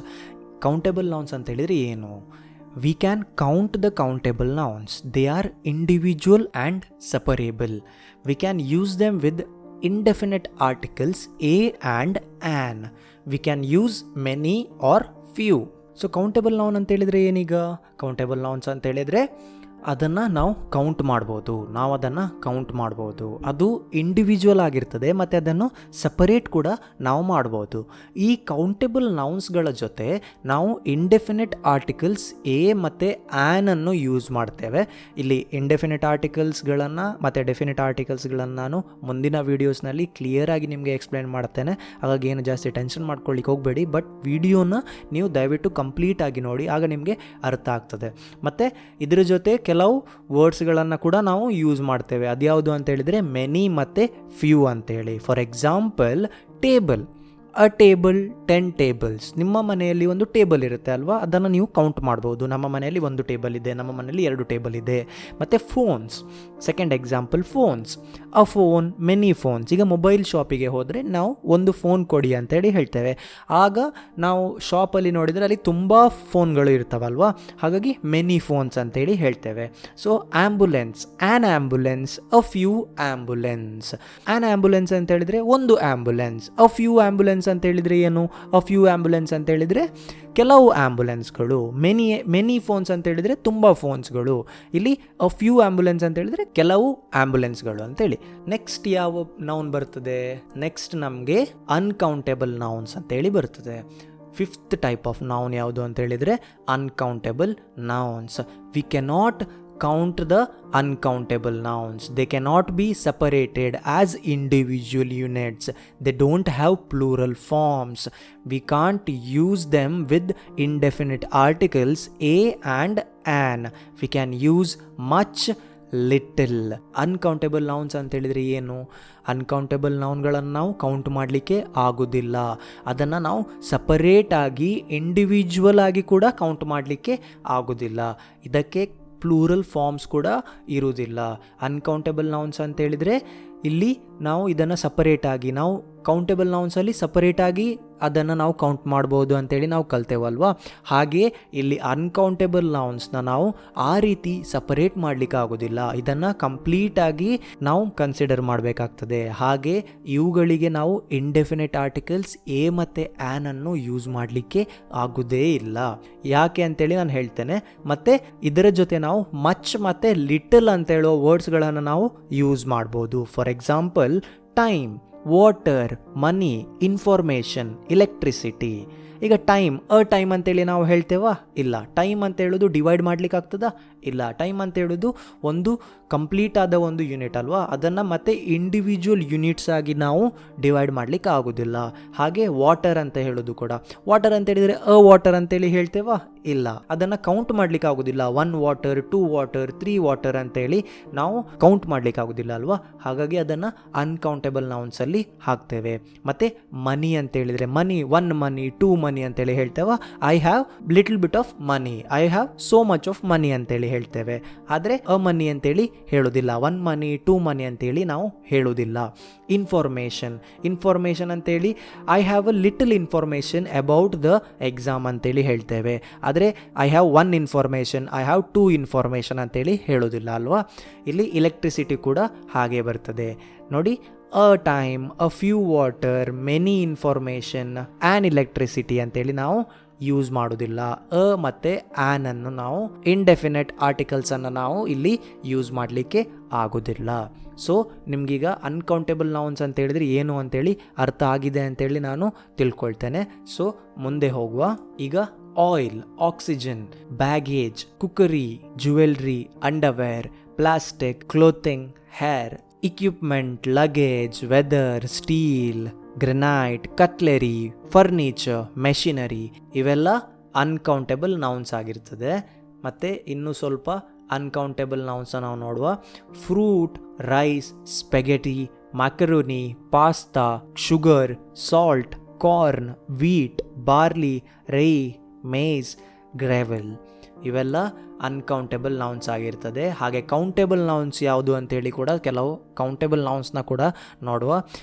ಕೌಂಟೇಬಲ್ ನೌನ್ಸ್ ಅಂತ ಹೇಳಿದರೆ ಏನು? We can count the countable nouns. They are individual and separable. We can use them with indefinite articles a and an. We can use many or few. So countable noun ಅಂತ ಹೇಳಿದರೆ ಏನೀಗ? Countable nouns ಅಂತ ಹೇಳಿದರೆ ಅದನ್ನು ನಾವು count ಮಾಡ್ಬೋದು. ಅದು individual ಆಗಿರ್ತದೆ ಮತ್ತು ಅದನ್ನು ಸಪರೇಟ್ ಕೂಡ ನಾವು ಮಾಡ್ಬೋದು. ಈ ಕೌಂಟೇಬಲ್ ನೌನ್ಸ್ಗಳ ಜೊತೆ ನಾವು ಇಂಡೆಫಿನಿಟ್ ಆರ್ಟಿಕಲ್ಸ್ ಎ ಮತ್ತು ಆ್ಯನನ್ನು ಯೂಸ್ ಮಾಡ್ತೇವೆ. ಇಲ್ಲಿ ಇಂಡೆಫಿನಿಟ್ ಆರ್ಟಿಕಲ್ಸ್ಗಳನ್ನು ಮತ್ತು ಡೆಫಿನಿಟ್ ಆರ್ಟಿಕಲ್ಸ್ಗಳನ್ನು ನಾನು ಮುಂದಿನ ವೀಡಿಯೋಸ್ನಲ್ಲಿ ಕ್ಲಿಯರಾಗಿ ನಿಮಗೆ ಎಕ್ಸ್ಪ್ಲೈನ್ ಮಾಡ್ತೇನೆ. ಹಾಗಾಗಿ ಏನು ಜಾಸ್ತಿ ಟೆನ್ಷನ್ ಮಾಡ್ಕೊಳ್ಳಿಕ್ಕೆ ಹೋಗಬೇಡಿ, ಬಟ್ ವಿಡಿಯೋನ ನೀವು ದಯವಿಟ್ಟು ಕಂಪ್ಲೀಟಾಗಿ ನೋಡಿ, ಆಗ ನಿಮಗೆ ಅರ್ಥ ಆಗ್ತದೆ. ಮತ್ತು ಇದರ ಜೊತೆ ಕೆಲವು ವರ್ಡ್ಸ್ಗಳನ್ನು ಕೂಡ ನಾವು ಯೂಸ್ ಮಾಡ್ತೇವೆ. ಅದ್ಯಾವುದು ಅಂತ ಹೇಳಿದರೆ ಮೆನಿ ಮತ್ತು ಫ್ಯೂ ಅಂತೇಳಿ. For example table, a table 10 tables. ನಿಮ್ಮ ಮನೆಯಲ್ಲಿ ಒಂದು ಟೇಬಲ್ ಇರುತ್ತೆ ಅಲ್ವಾ, ಅದನ್ನು ನೀವು ಕೌಂಟ್ ಮಾಡ್ಬೋದು. ನಮ್ಮ ಮನೆಯಲ್ಲಿ 1 ಟೇಬಲ್ ಇದೆ, ನಮ್ಮ ಮನೆಯಲ್ಲಿ 2 ಟೇಬಲ್ ಇದೆ. ಮತ್ತು ಫೋನ್ಸ್, ಸೆಕೆಂಡ್ ಎಕ್ಸಾಂಪಲ್ ಫೋನ್ಸ್, ಅ ಫೋನ್, ಮೆನಿ ಫೋನ್ಸ್. ಈಗ ಮೊಬೈಲ್ ಶಾಪಿಗೆ ಹೋದರೆ ನಾವು ಒಂದು ಫೋನ್ ಕೊಡಿ ಅಂತೇಳಿ ಹೇಳ್ತೇವೆ. ಆಗ ನಾವು ಶಾಪಲ್ಲಿ ನೋಡಿದರೆ ಅಲ್ಲಿ ತುಂಬ ಫೋನ್ಗಳು ಇರ್ತಾವಲ್ವಾ, ಹಾಗಾಗಿ ಮೆನಿ ಫೋನ್ಸ್ ಅಂತೇಳಿ ಹೇಳ್ತೇವೆ. So ambulance, an ambulance, a few ambulance. An ambulance ಅಂತ ಹೇಳಿದರೆ ಒಂದು ಆ್ಯಂಬುಲೆನ್ಸ್. ಅ ಫ್ಯೂ ಆ್ಯಂಬುಲೆನ್ಸ್ ಅಂತ ಹೇಳಿದರೆ ಏನು? ಅ ಫ್ಯೂ ಆ್ಯಂಬುಲೆನ್ಸ್ ಅಂತ ಹೇಳಿದರೆ ಕೆಲವು ಆ್ಯಂಬುಲೆನ್ಸ್ಗಳು. ಮೆನಿ ಫೋನ್ಸ್ ಅಂತ ಹೇಳಿದರೆ ತುಂಬ ಫೋನ್ಸ್ಗಳು. ಇಲ್ಲಿ ಅ ಫ್ಯೂ ಆ್ಯಂಬುಲೆನ್ಸ್ ಅಂತ ಹೇಳಿದರೆ ಕೆಲವು ಆ್ಯಂಬುಲೆನ್ಸ್ಗಳು ಅಂತೇಳಿ. ನೆಕ್ಸ್ಟ್ ಯಾವ ನೌನ್ ಬರ್ತದೆ? ನೆಕ್ಸ್ಟ್ ನಮಗೆ ಅನ್ಕೌಂಟೇಬಲ್ ನೌನ್ಸ್ ಅಂತೇಳಿ ಬರ್ತದೆ. ಫಿಫ್ತ್ ಟೈಪ್ ಆಫ್ ನೌನ್ ಯಾವುದು ಅಂತ ಹೇಳಿದರೆ uncountable nouns. We cannot count the uncountable nouns. They cannot be separated as individual units. They don't have plural forms. We can't use them with indefinite articles a and an. We can use much, little. Uncountable nouns ಅಂತ ಹೇಳಿದರೆ ಏನು? Uncountable ನೌನ್ಗಳನ್ನು ನಾವು count ಮಾಡಲಿಕ್ಕೆ ಆಗೋದಿಲ್ಲ. ಅದನ್ನು ನಾವು ಸಪರೇಟಾಗಿ individual ಆಗಿ ಕೂಡ ಕೌಂಟ್ ಮಾಡಲಿಕ್ಕೆ ಆಗೋದಿಲ್ಲ. ಇದಕ್ಕೆ ಪ್ಲೂರಲ್ ಫಾರ್ಮ್ಸ್ ಕೂಡ ಇರುವುದಿಲ್ಲ. ಅನ್ಕೌಂಟೇಬಲ್ ನೌನ್ಸ್ ಅಂತ ಹೇಳಿದರೆ ಇಲ್ಲಿ ನಾವು ಇದನ್ನು ಸಪರೇಟಾಗಿ, ನಾವು ಕೌಂಟೇಬಲ್ ನೌನ್ಸಲ್ಲಿ ಸಪರೇಟಾಗಿ ಅದನ್ನು ನಾವು ಕೌಂಟ್ ಮಾಡ್ಬೋದು ಅಂತೇಳಿ ನಾವು ಕಲ್ತೇವಲ್ವಾ, ಹಾಗೆಯೇ ಇಲ್ಲಿ ಅನ್ಕೌಂಟೇಬಲ್ ನೌನ್ಸ್ನ ನಾವು ಆ ರೀತಿ ಸಪರೇಟ್ ಮಾಡಲಿಕ್ಕೆ ಆಗೋದಿಲ್ಲ. ಇದನ್ನು ಕಂಪ್ಲೀಟಾಗಿ ನಾವು ಕನ್ಸಿಡರ್ ಮಾಡಬೇಕಾಗ್ತದೆ. ಹಾಗೆ ಇವುಗಳಿಗೆ ನಾವು ಇಂಡೆಫಿನಿಟ್ ಆರ್ಟಿಕಲ್ಸ್ ಎ ಮತ್ತು ಆ್ಯನನ್ನು ಯೂಸ್ ಮಾಡಲಿಕ್ಕೆ ಆಗೋದೇ ಇಲ್ಲ. ಯಾಕೆ ಅಂತೇಳಿ ನಾನು ಹೇಳ್ತೇನೆ. ಮತ್ತು ಇದರ ಜೊತೆ ನಾವು ಮಚ್ ಮತ್ತು ಲಿಟಲ್ ಅಂತ ಹೇಳೋ ವರ್ಡ್ಸ್ಗಳನ್ನು ನಾವು ಯೂಸ್ ಮಾಡ್ಬೋದು. For example time, water, money, information, electricity. ಈಗ ಟೈಮ್, ಟೈಮ್ ಅಂತೇಳಿ ನಾವು ಹೇಳ್ತೇವಾ? ಇಲ್ಲ. ಟೈಮ್ ಅಂತ ಹೇಳೋದು ಡಿವೈಡ್ ಮಾಡ್ಲಿಕ್ಕೆ ಆಗ್ತದಾ? ಇಲ್ಲ. ಟೈಮ್ ಅಂತ ಹೇಳೋದು ಒಂದು ಕಂಪ್ಲೀಟ್ ಆದ ಒಂದು ಯೂನಿಟ್ ಅಲ್ವಾ, ಅದನ್ನು ಮತ್ತೆ ಇಂಡಿವಿಜುವಲ್ ಯೂನಿಟ್ಸ್ ಆಗಿ ನಾವು ಡಿವೈಡ್ ಮಾಡಲಿಕ್ಕೆ ಆಗೋದಿಲ್ಲ. ಹಾಗೆ ವಾಟರ್ ಅಂತ ಹೇಳೋದು ಕೂಡ, ವಾಟರ್ ಅಂತ ಹೇಳಿದರೆ ವಾಟರ್ ಅಂತೇಳಿ ಹೇಳ್ತೇವಾ? ಇಲ್ಲ. ಅದನ್ನು ಕೌಂಟ್ ಮಾಡಲಿಕ್ಕೆ ಆಗೋದಿಲ್ಲ. 1 ವಾಟರ್, 2 ವಾಟರ್, 3 ವಾಟರ್ ಅಂತೇಳಿ ನಾವು ಕೌಂಟ್ ಮಾಡಲಿಕ್ಕೆ ಆಗೋದಿಲ್ಲ ಅಲ್ವಾ, ಹಾಗಾಗಿ ಅದನ್ನು ಅನ್ಕೌಂಟೇಬಲ್ ನೌನ್ಸಲ್ಲಿ ಹಾಕ್ತೇವೆ. ಮತ್ತು ಮನಿ ಅಂತ ಹೇಳಿದರೆ ಮನಿ, 1 ಮನಿ, 2 ಮನಿ ಅಂತೇಳಿ ಹೇಳ್ತೇವೆ. I have little bit of money, I have so much of money ಅಂತೇಳಿ ಹೇಳ್ತೇವೆ. ಆದರೆ ಮನಿ ಅಂತೇಳಿ ಹೇಳೋದಿಲ್ಲ. 1 ಮನಿ, 2 ಮನಿ ಅಂತೇಳಿ ನಾವು ಹೇಳೋದಿಲ್ಲ. ಇನ್ಫಾರ್ಮೇಷನ್, ಇನ್ಫಾರ್ಮೇಷನ್ ಅಂತೇಳಿ I have a little information about the exam ಅಂತೇಳಿ ಹೇಳ್ತೇವೆ. ಆದರೆ I have 1 information, I have 2 information ಅಂತೇಳಿ ಹೇಳೋದಿಲ್ಲ ಅಲ್ವಾ. ಇಲ್ಲಿ ಇಲೆಕ್ಟ್ರಿಸಿಟಿ ಕೂಡ ಹಾಗೆ ಬರ್ತದೆ ನೋಡಿ. ಅ time, a few water, many information, an electricity ಅಂತೇಳಿ ನಾವು ಯೂಸ್ ಮಾಡೋದಿಲ್ಲ. ಮತ್ತು ಆ್ಯನನ್ನು ನಾವು ಇಂಡೆಫಿನೆಟ್ ಆರ್ಟಿಕಲ್ಸನ್ನು ನಾವು ಇಲ್ಲಿ ಯೂಸ್ ಮಾಡಲಿಕ್ಕೆ ಆಗೋದಿಲ್ಲ. ಸೊ ನಿಮಗೀಗ ಅನ್ಕೌಂಟೇಬಲ್ ನೌನ್ಸ್ ಅಂತ ಹೇಳಿದ್ರೆ ಏನು ಅಂತೇಳಿ ಅರ್ಥ ಆಗಿದೆ ಅಂತೇಳಿ ನಾನು ತಿಳ್ಕೊಳ್ತೇನೆ. ಸೊ ಮುಂದೆ ಹೋಗುವ. ಈಗ oil, oxygen, baggage, cookery, jewellery, underwear, plastic, clothing, hair, equipment, luggage, weather, steel, granite, cutlery, furniture, machinery ಇವೆಲ್ಲ ಅನ್ಕೌಂಟೇಬಲ್ ನೌನ್ಸ್ ಆಗಿರ್ತದೆ. ಮತ್ತು ಇನ್ನೂ ಸ್ವಲ್ಪ ಅನ್ಕೌಂಟೇಬಲ್ ನೌನ್ಸ್ ನಾವು ನೋಡುವ. Fruit, rice, spaghetti, macaroni, pasta, sugar, salt, corn, wheat, barley, rye, maize, gravel ಇವೆಲ್ಲ uncountable nouns ಆಗಿರ್ತದೆ. ಹಾಗೆ ಕೌಂಟೇಬಲ್ ನೌನ್ಸ್ ಯಾವುದು ಅಂತೇಳಿ ಕೂಡ ಕೆಲವು ಕೌಂಟೇಬಲ್ ನೌನ್ಸ್ನ ಕೂಡ ನೋಡುವ.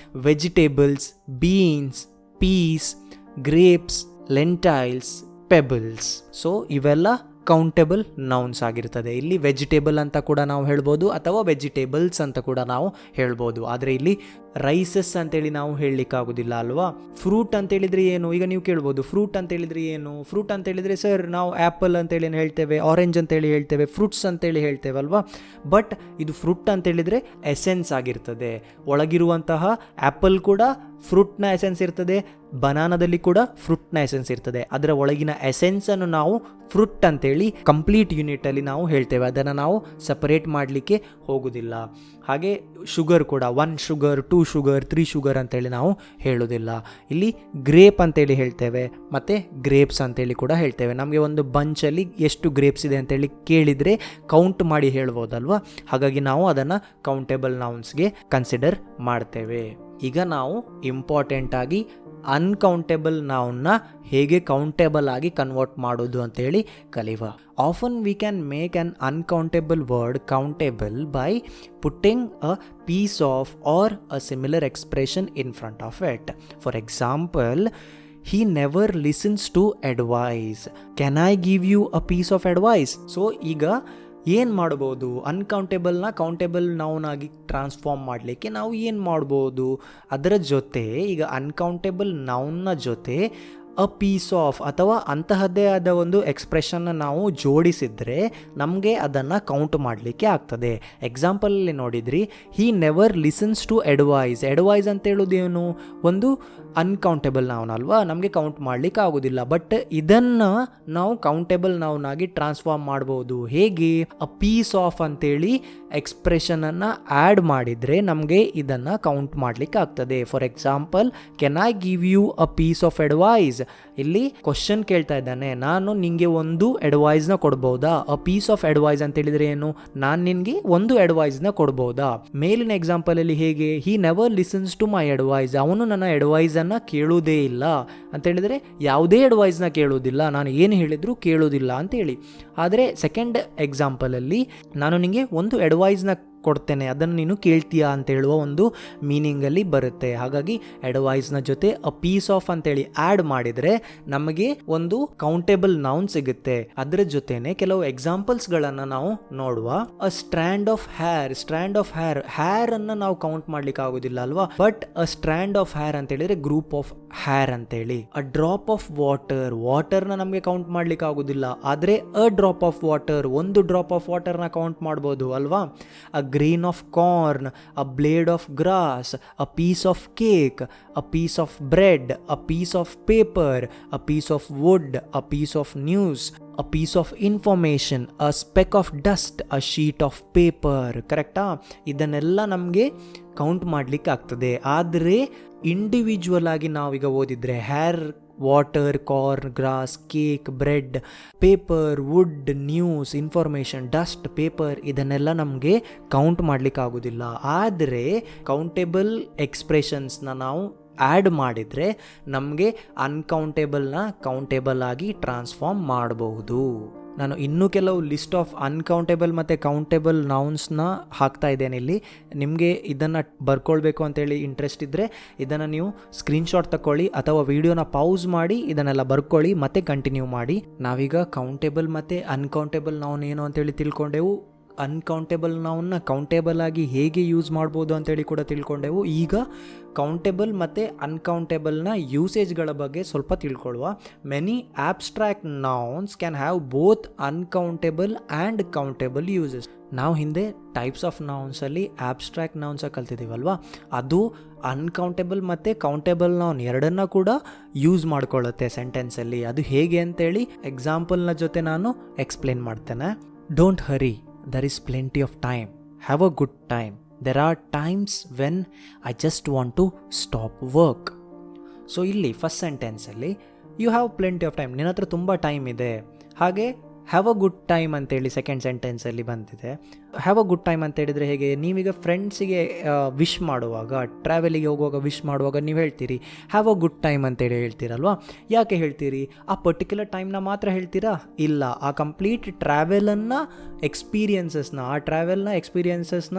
Vegetables, beans, peas, grapes, lentils, pebbles. So ಇವೆಲ್ಲ ಕೌಂಟೇಬಲ್ ನೌನ್ಸ್ ಆಗಿರ್ತದೆ. ಇಲ್ಲಿ ವೆಜಿಟೇಬಲ್ ಅಂತ ಕೂಡ ನಾವು ಹೇಳ್ಬೋದು ಅಥವಾ ವೆಜಿಟೇಬಲ್ಸ್ ಅಂತ ಕೂಡ ನಾವು ಹೇಳ್ಬೋದು. ಆದರೆ ಇಲ್ಲಿ ರೈಸಸ್ ಅಂತೇಳಿ ನಾವು ಹೇಳಲಿಕ್ಕಾಗೋದಿಲ್ಲ ಅಲ್ವಾ. ಫ್ರೂಟ್ ಅಂತೇಳಿದರೆ ಏನು, ಈಗ ನೀವು ಕೇಳ್ಬೋದು ಫ್ರೂಟ್ ಅಂತೇಳಿದರೆ ಏನು. ಫ್ರೂಟ್ ಅಂತೇಳಿದರೆ ಸರ್ ನಾವು ಆ್ಯಪಲ್ ಅಂತೇಳಿ ಹೇಳ್ತೇವೆ, ಆರೆಂಜ್ ಅಂತೇಳಿ ಹೇಳ್ತೇವೆ, ಫ್ರೂಟ್ಸ್ ಅಂತೇಳಿ ಹೇಳ್ತೇವೆ ಅಲ್ವಾ. ಬಟ್ ಇದು ಫ್ರೂಟ್ ಅಂತೇಳಿದರೆ ಎಸೆನ್ಸ್ ಆಗಿರ್ತದೆ. ಒಳಗಿರುವಂತಹ ಆ್ಯಪಲ್ ಕೂಡ ಫ್ರೂಟ್ನ ಎಸೆನ್ಸ್ ಇರ್ತದೆ, ಬನಾನದಲ್ಲಿ ಕೂಡ ಫ್ರೂಟ್ನ ಎಸೆನ್ಸ್ ಇರ್ತದೆ. ಅದರ ಒಳಗಿನ ಎಸೆನ್ಸನ್ನು ನಾವು ಫ್ರೂಟ್ ಅಂತೇಳಿ ಕಂಪ್ಲೀಟ್ ಯೂನಿಟಲ್ಲಿ ನಾವು ಹೇಳ್ತೇವೆ, ಅದನ್ನು ನಾವು ಸಪರೇಟ್ ಮಾಡಲಿಕ್ಕೆ ಹೋಗೋದಿಲ್ಲ. ಹಾಗೆ ಶುಗರ್ ಕೂಡ 1 ಶುಗರ್ 2 ಶುಗರ್ 3 ಶುಗರ್ ಅಂತೇಳಿ ನಾವು ಹೇಳೋದಿಲ್ಲ. ಇಲ್ಲಿ ಗ್ರೇಪ್ ಅಂತೇಳಿ ಹೇಳ್ತೇವೆ ಮತ್ತು ಗ್ರೇಪ್ಸ್ ಅಂತೇಳಿ ಕೂಡ ಹೇಳ್ತೇವೆ. ನಮಗೆ ಒಂದು ಬಂಚಲ್ಲಿ ಎಷ್ಟು ಗ್ರೇಪ್ಸ್ ಇದೆ ಅಂತೇಳಿ ಕೇಳಿದರೆ ಕೌಂಟ್ ಮಾಡಿ ಹೇಳ್ಬೋದಲ್ವ. ಹಾಗಾಗಿ ನಾವು ಅದನ್ನು ಕೌಂಟೇಬಲ್ ನೌನ್ಸ್ಗೆ ಕನ್ಸಿಡರ್ ಮಾಡ್ತೇವೆ. ಈಗ ನಾವು ಇಂಪಾರ್ಟೆಂಟ್ ಆಗಿ ಅನ್ಕೌಂಟೇಬಲ್ ನೌನ್ನ ಹೇಗೆ ಕೌಂಟೇಬಲ್ ಆಗಿ ಕನ್ವರ್ಟ್ ಮಾಡೋದು ಅಂತೇಳಿ ಕಲಿಯುವ. Often we can make an uncountable word countable by putting a piece of or a similar expression in front of it. For example, he never listens to advice. Can I give you a piece of advice? So ಈಗ ಏನು ಮಾಡ್ಬೋದು, ಅನ್ಕೌಂಟೇಬಲ್ನ countable noun ಆಗಿ transform ಮಾಡಲಿಕ್ಕೆ ನಾವು ಏನು ಮಾಡ್ಬೋದು, ಅದರ ಜೊತೆ ಈಗ ಅನ್ಕೌಂಟೇಬಲ್ ನೌನ್ನ ಜೊತೆ ಅ ಪೀಸ್ ಆಫ್ ಅಥವಾ ಅಂತಹದ್ದೇ ಆದ ಒಂದು ಎಕ್ಸ್ಪ್ರೆಷನ್ನ ನಾವು ಜೋಡಿಸಿದರೆ ನಮಗೆ ಅದನ್ನು ಕೌಂಟ್ ಮಾಡಲಿಕ್ಕೆ ಆಗ್ತದೆ. ಎಕ್ಸಾಂಪಲಲ್ಲಿ ನೋಡಿದ್ರಿ, he never listens to advice. Advice ಅಂತ ಹೇಳೋದೇನು, ಒಂದು ಅನ್ಕೌಂಟೇಬಲ್ ನೌನ್ ಅಲ್ವಾ, ನಮಗೆ ಕೌಂಟ್ ಮಾಡಲಿಕ್ಕೆ ಆಗೋದಿಲ್ಲ. ಬಟ್ ಇದನ್ನು ನಾವು ಕೌಂಟೇಬಲ್ ನೌನಾಗಿ ಟ್ರಾನ್ಸ್ಫಾರ್ಮ್ ಮಾಡ್ಬೋದು. ಹೇಗೆ, ಅ ಪೀಸ್ ಆಫ್ ಅಂತೇಳಿ ಎಕ್ಸ್ಪ್ರೆಷನನ್ನು ಆ್ಯಡ್ ಮಾಡಿದರೆ ನಮಗೆ ಇದನ್ನು ಕೌಂಟ್ ಮಾಡಲಿಕ್ಕೆ ಆಗ್ತದೆ. For example, can I give you a piece of advice. ಇಲ್ಲಿ ಕ್ವಶನ್ ಕೇಳ್ತಾ ಇದ್ದಾನೆ, ನಾನು ನಿಮಗೆ ಒಂದು ಅಡ್ವೈಸ್ನ ಕೊಡ್ಬೋದಾ. ಅ ಪೀಸ್ ಆಫ್ ಅಡ್ವೈಸ್ ಅಂತ ಹೇಳಿದ್ರೆ ಏನು, ನಾನು ನಿನಗೆ ಒಂದು ಅಡ್ವೈಸ್ನ ಕೊಡ್ಬೋದಾ. ಮೇಲಿನ ಎಕ್ಸಾಂಪಲಲ್ಲಿ ಹೇಗೆ, he never listens to my advice. ಅವನು ನನ್ನ ಅಡ್ವೈಸನ್ನು ಕೇಳುವುದೇ ಇಲ್ಲ ಅಂತ ಹೇಳಿದರೆ ಯಾವುದೇ ಅಡ್ವೈಸ್ನ ಕೇಳೋದಿಲ್ಲ, ನಾನು ಏನು ಹೇಳಿದ್ರು ಕೇಳೋದಿಲ್ಲ ಅಂತೇಳಿ. ಆದರೆ ಸೆಕೆಂಡ್ ಎಕ್ಸಾಂಪಲಲ್ಲಿ ನಾನು ನಿನಗೆ ಒಂದು ಅಡ್ವೈಸ್ನ ಕೊಡ್ತೇನೆ, ಅದನ್ನು ನೀನು ಕೇಳ್ತೀಯಾ ಅಂತ ಹೇಳುವ ಒಂದು ಮೀನಿಂಗಲ್ಲಿ ಬರುತ್ತೆ. ಹಾಗಾಗಿ ಅಡ್ವೈಸ್ನ ಜೊತೆ ಅ ಪೀಸ್ ಆಫ್ ಅಂತೇಳಿ ಆ್ಯಡ್ ಮಾಡಿದರೆ ನಮಗೆ ಒಂದು ಕೌಂಟೇಬಲ್ ನೌನ್ ಸಿಗುತ್ತೆ. ಅದರ ಜೊತೆನೆ ಕೆಲವು ಎಕ್ಸಾಂಪಲ್ಸ್ಗಳನ್ನು ನಾವು ನೋಡುವ. A strand of hair. Strand of hair, hair ಅನ್ನು ನಾವು ಕೌಂಟ್ ಮಾಡ್ಲಿಕ್ಕೆ ಆಗೋದಿಲ್ಲ ಅಲ್ವಾ. But a strand of hair ಅಂತ ಹೇಳಿದ್ರೆ ಗ್ರೂಪ್ ಆಫ್ ಹೇರ್ ಅಂತೇಳಿ. ಅ ಡ್ರಾಪ್ ಆಫ್ ವಾಟರ್, ವಾಟರ್ನ ನಮಗೆ ಕೌಂಟ್ ಮಾಡ್ಲಿಕ್ಕೆ ಆಗೋದಿಲ್ಲ. ಆದರೆ ಅ ಡ್ರಾಪ್ ಆಫ್ ವಾಟರ್, ಒಂದು ಡ್ರಾಪ್ ಆಫ್ ವಾಟರ್ನ ಕೌಂಟ್ ಮಾಡ್ಬೋದು ಅಲ್ವಾ. ಅ grain of corn, a blade of grass, a piece of cake, a piece of bread, a piece of paper, a piece of wood, a piece of news, a piece of information, a speck of dust, a sheet of paper. ಕರೆಕ್ಟಾ? ಇದನ್ನೆಲ್ಲ ನಮಗೆ count ಮಾಡಲಿಕ್ಕೆ ಆಗ್ತದೆ. ಆದರೆ individual ಆಗಿ ನಾವೀಗ ಓದಿದರೆ hair, water, corn, grass, cake, bread, paper, wood, news, information, dust, paper, ಇದನ್ನೆಲ್ಲ ನಮಗೆ ಕೌಂಟ್ ಮಾಡಲಿಕ್ಕೆ ಆಗೋದಿಲ್ಲ. ಆದರೆ ಕೌಂಟೇಬಲ್ ಎಕ್ಸ್ಪ್ರೆಷನ್ಸ್ನ ನಾವು ಆ್ಯಡ್ ಮಾಡಿದರೆ ನಮಗೆ ಅನ್ಕೌಂಟೇಬಲ್ನ ಕೌಂಟೇಬಲ್ ಆಗಿ ಟ್ರಾನ್ಸ್ಫಾರ್ಮ್ ಮಾಡಬಹುದು. ನಾನು ಇನ್ನೂ ಕೆಲವು ಲಿಸ್ಟ್ ಆಫ್ ಅನ್ಕೌಂಟೇಬಲ್ ಮತ್ತು ಕೌಂಟೇಬಲ್ ನೌನ್ಸ್ನ ಹಾಕ್ತಾ ಇದ್ದೇನೆ ಇಲ್ಲಿ. ನಿಮಗೆ ಇದನ್ನು ಬರ್ಕೊಳ್ಬೇಕು ಅಂತೇಳಿ ಇಂಟ್ರೆಸ್ಟ್ ಇದ್ದರೆ ಇದನ್ನು ನೀವು ಸ್ಕ್ರೀನ್ಶಾಟ್ ತಗೊಳ್ಳಿ ಅಥವಾ ವಿಡಿಯೋನ ಪೌಸ್ ಮಾಡಿ ಇದನ್ನೆಲ್ಲ ಬರ್ಕೊಳ್ಳಿ ಮತ್ತೆ ಕಂಟಿನ್ಯೂ ಮಾಡಿ. ನಾವೀಗ ಕೌಂಟೇಬಲ್ ಮತ್ತು ಅನ್ಕೌಂಟೇಬಲ್ ನೌನ್ ಏನು ಅಂತೇಳಿ ತಿಳ್ಕೊಂಡೆವು. ಅನ್ಕೌಂಟೇಬಲ್ ನೌನ್ನ ಕೌಂಟೇಬಲ್ ಆಗಿ ಹೇಗೆ ಯೂಸ್ ಮಾಡ್ಬೋದು ಅಂತೇಳಿ ಕೂಡ ತಿಳ್ಕೊಂಡೆವು. ಈಗ ಕೌಂಟೇಬಲ್ ಮತ್ತು ಅನ್ಕೌಂಟೇಬಲ್ನ ಯೂಸೇಜ್ಗಳ ಬಗ್ಗೆ ಸ್ವಲ್ಪ ತಿಳ್ಕೊಳ್ಳುವ. Many abstract nouns can have both uncountable and countable uses. ನಾವು ಹಿಂದೆ ಟೈಪ್ಸ್ ಆಫ್ ನೌನ್ಸಲ್ಲಿ ಆಬ್ಸ್ಟ್ರಾಕ್ಟ್ ನೌನ್ಸಾಗಿ ಕಲ್ತಿದ್ದೀವಲ್ವ, ಅದು ಅನ್ಕೌಂಟೇಬಲ್ ಮತ್ತು ಕೌಂಟೇಬಲ್ ನೌನ್ ಎರಡನ್ನ ಕೂಡ ಯೂಸ್ ಮಾಡ್ಕೊಳ್ಳುತ್ತೆ ಸೆಂಟೆನ್ಸಲ್ಲಿ. ಅದು ಹೇಗೆ ಅಂತೇಳಿ ಎಕ್ಸಾಂಪಲ್ನ ಜೊತೆ ನಾನು ಎಕ್ಸ್ಪ್ಲೇನ್ ಮಾಡ್ತೇನೆ. Don't hurry, there is plenty of time. Have a good time. There are times when I just want to stop work. So ಇಲ್ಲಿ ಫಸ್ಟ್ ಸೆಂಟೆನ್ಸಲ್ಲಿ you have plenty of time, ನಿನ್ನ ಹತ್ರ ತುಂಬ ಟೈಮ್ ಇದೆ. ಹಾಗೆ ಹ್ಯಾವ್ ಅ ಗುಡ್ ಟೈಮ್ ಅಂತೇಳಿ second ಸೆಂಟೆನ್ಸಲ್ಲಿ ಬಂದಿದೆ. ಹ್ಯಾವ್ ಅ ಗುಡ್ ಟೈಮ್ ಅಂತ ಹೇಳಿದರೆ ಹೇಗೆ, ನೀವೀಗ ಫ್ರೆಂಡ್ಸಿಗೆ ವಿಶ್ ಮಾಡುವಾಗ, ಟ್ರಾವೆಲಿಗೆ ಹೋಗುವಾಗ ವಿಶ್ ಮಾಡುವಾಗ ನೀವು ಹೇಳ್ತೀರಿ ಹ್ಯಾವ್ ಅ ಗುಡ್ ಟೈಮ್ ಅಂತೇಳಿ ಹೇಳ್ತೀರಲ್ವಾ. ಯಾಕೆ ಹೇಳ್ತೀರಿ? ಆ ಪರ್ಟಿಕ್ಯುಲರ್ ಟೈಮ್ನ ಮಾತ್ರ ಹೇಳ್ತೀರಾ? ಇಲ್ಲ, ಆ ಕಂಪ್ಲೀಟ್ ಟ್ರಾವೆಲನ್ನು ಎಕ್ಸ್ಪೀರಿಯನ್ಸಸ್ನ, ಆ ಟ್ರಾವೆಲ್ನ ಎಕ್ಸ್ಪೀರಿಯನ್ಸಸ್ನ